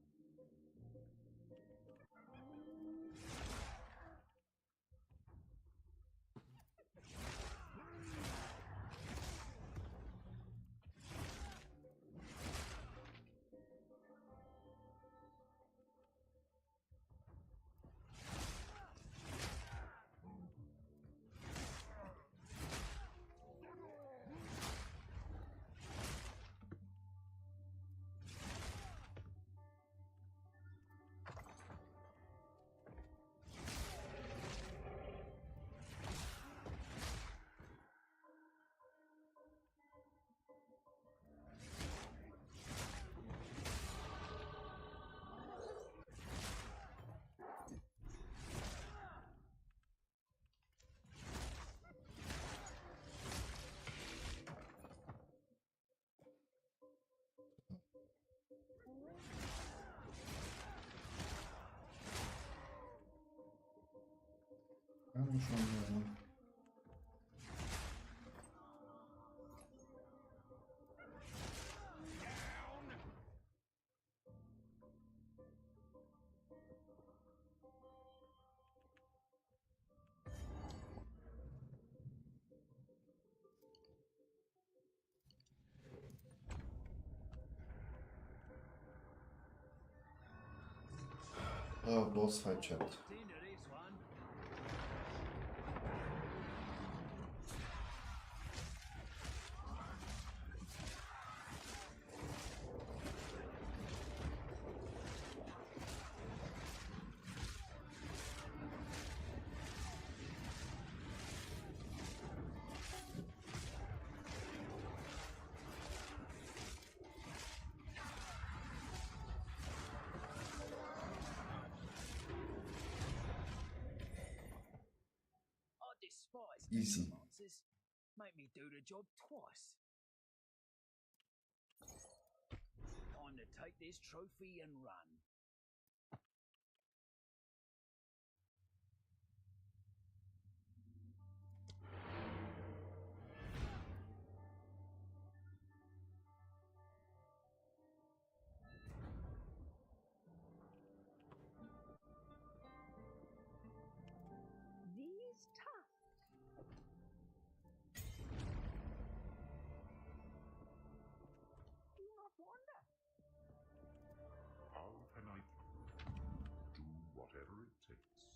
Kann schon sein. Oh, Bossfight Chat. Into this one. Despise Easy. necromancers. Make me do the job twice. Time to take this trophy and run. wonder. How can I do whatever it takes?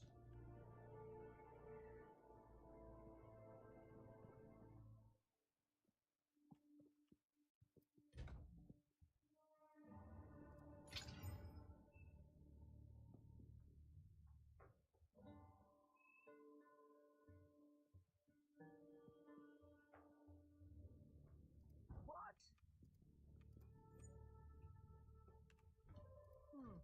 What? Hmm.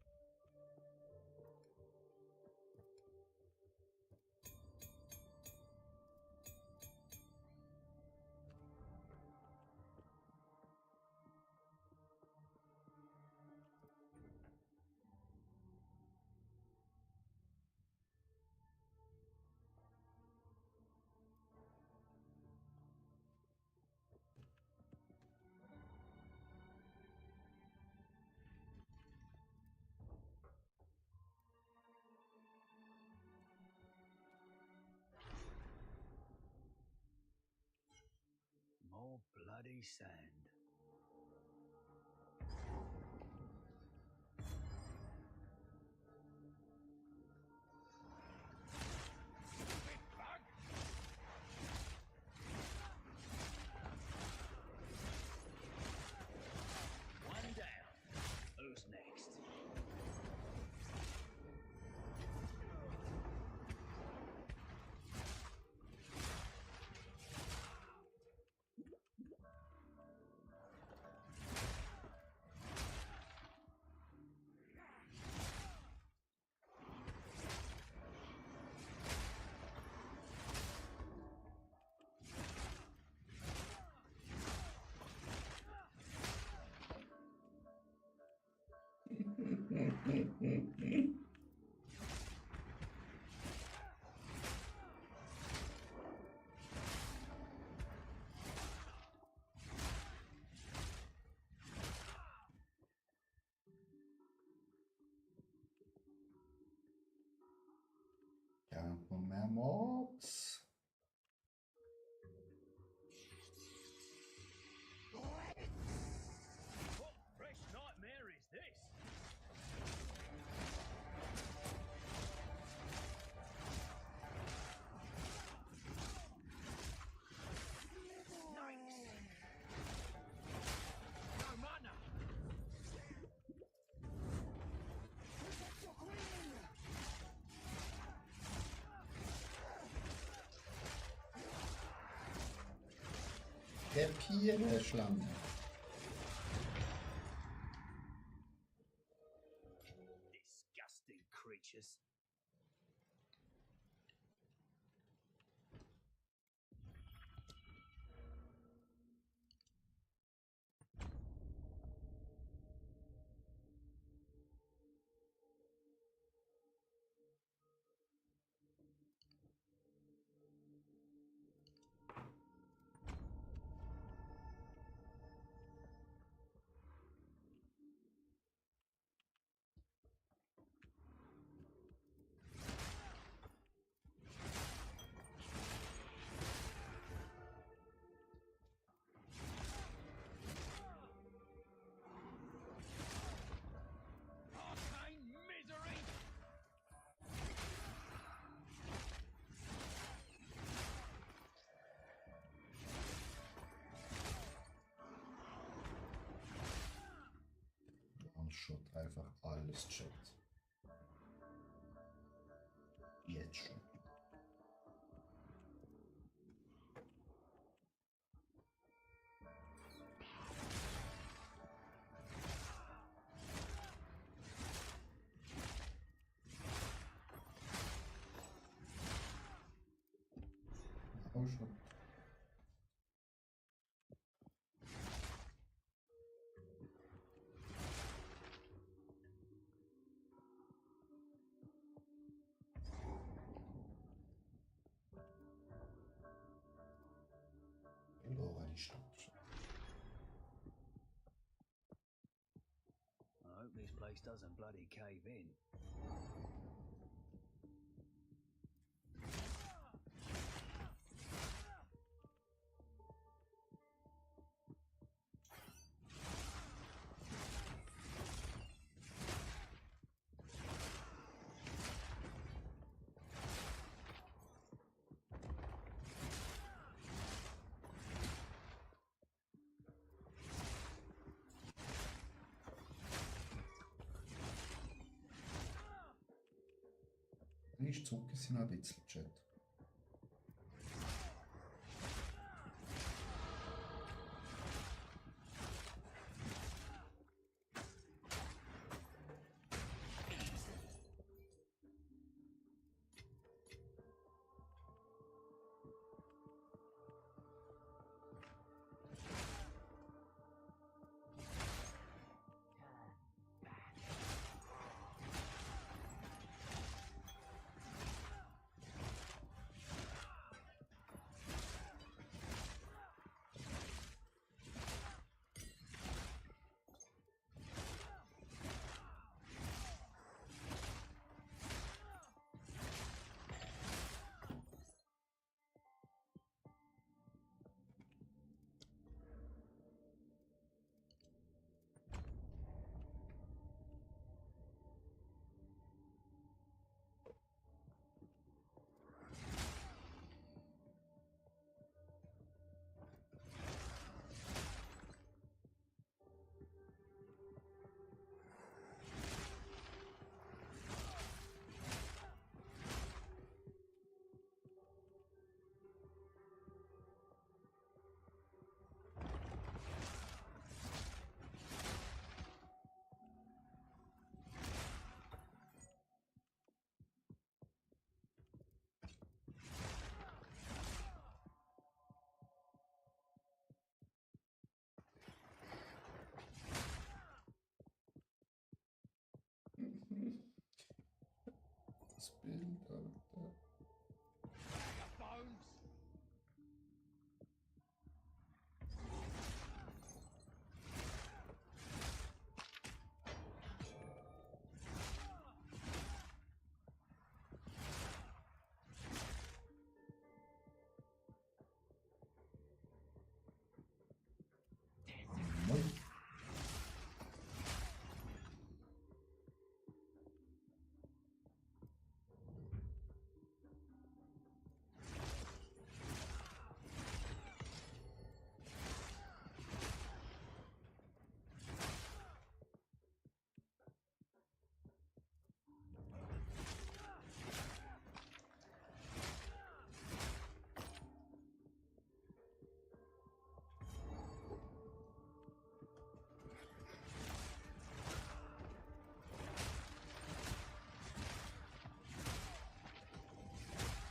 More bloody sand. One down. Who's next? Camp noch mehr Mobs. What fresh nightmare is this? No mana! Schlange. Disgusting creatures. Arcane misery! One-Shot einfach alles checkt. Jetzt schon. Oh, schon. Verloren die Stadt. I hope this place doesn't bloody cave in. ist zurück, es sind noch ein bisschen Chat. Das Bild, Alter. Moin.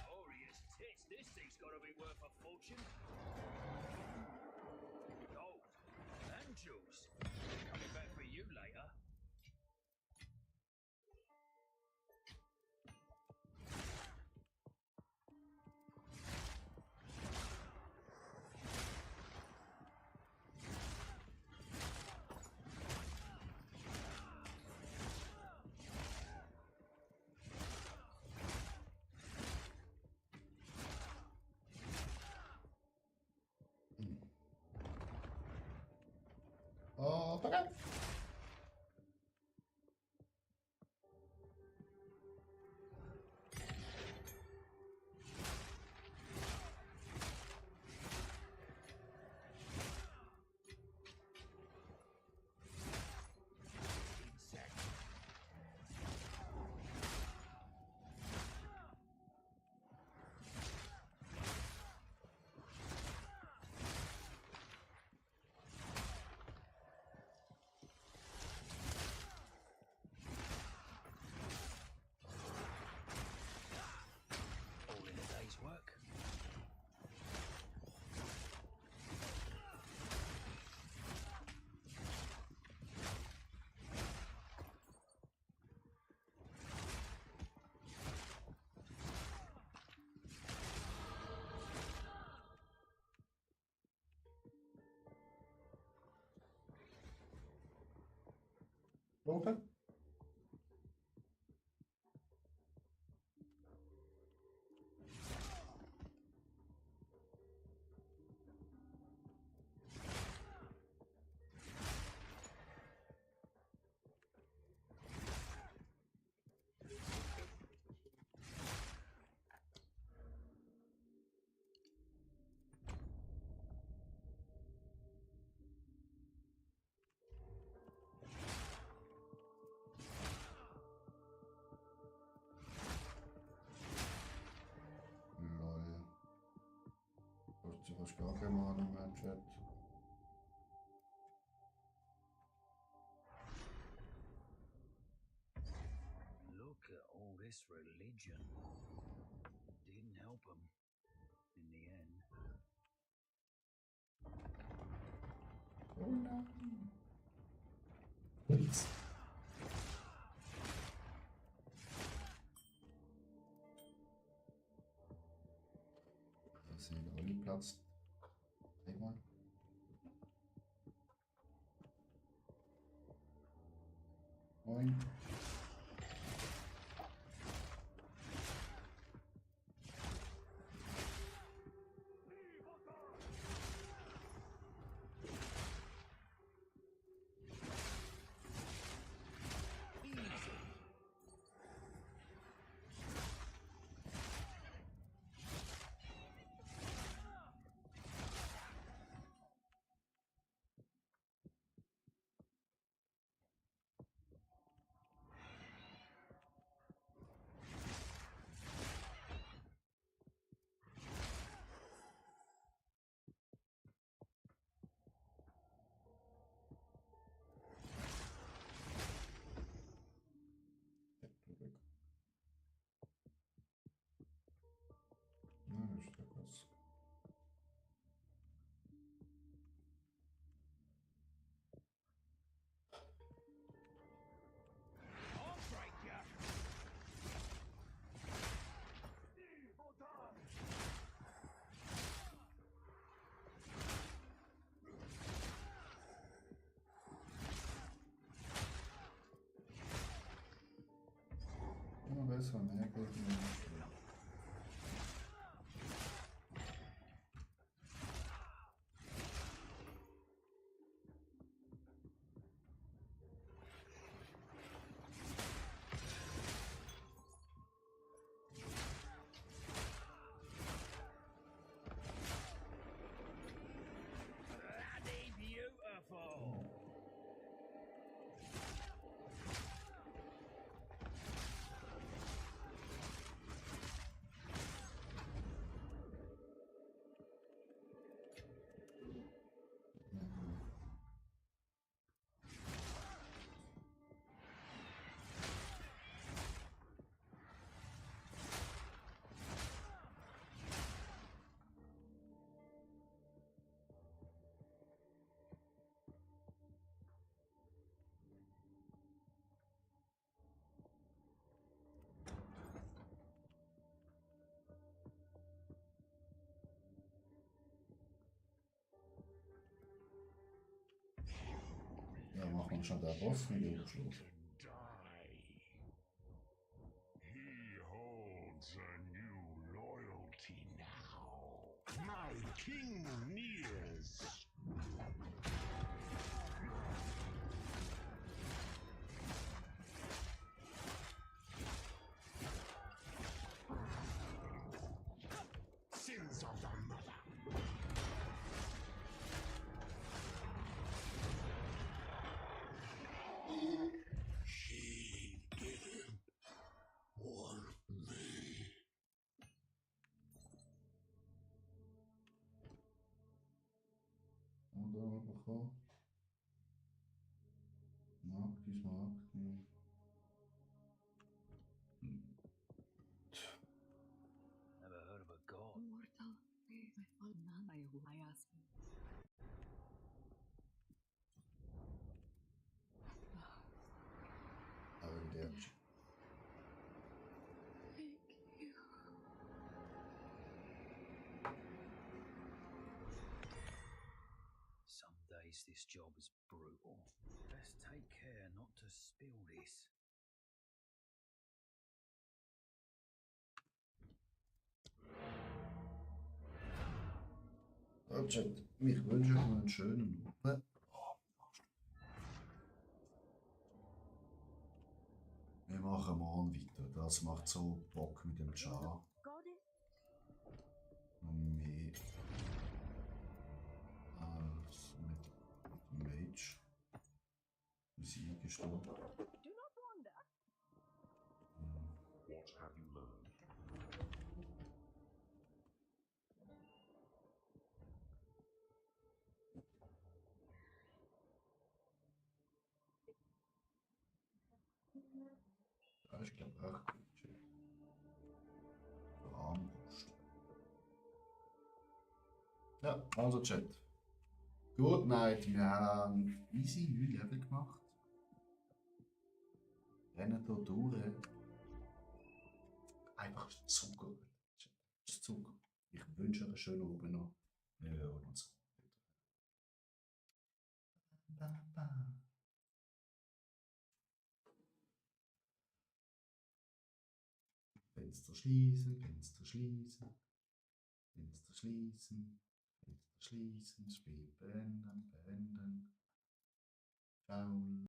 Glorious tits, this thing's gotta be worth a fortune. Gold and jewels. Coming back for you later. Oh, okay. All in a day's work. Okay. Da ist gar kein Mann mehr, Chat. Look at all this religion. Didn't help them in the end. Oh nein. Da sind alle Platz. Einmal. Moin. Zurück. Na, das ist ja was. I'll break ya! Immer besser, mehr Geld, mehr Spiel. Bloody beautiful! Ja, machen wir schon der Boss mit dem Schluss. Die. He holds a new loyalty now. My king nears. Sins of the mother. She didn't want me. Und da bekommen. Magdis. Never heard of a god. Mortal, I thought none. I ask you. Aber der. Thank you. Some days this job is brutal. Best take care not to spill this. Ja, Chat, ich wünsche euch einen schönen Abend. Wir machen morgen weiter. Das macht so Bock mit dem Char. Goddess, Noch mehr als mit dem Mage. Musik ist da. Do not wander. What have you learned? Das ist, glaube ich, echt gut. Schön. So Armbrust. Ja, also Chat. Good night. Wir haben easy 9 Level gemacht. Rennen hier durch. Einfach Zucker. Das ist Zucker. Ich wünsche euch einen schönen Abend noch. Wir hören uns. Fenster schließen, Fenster schließen, Fenster schließen, Fenster schließen, Spiel beenden, beenden. Faul.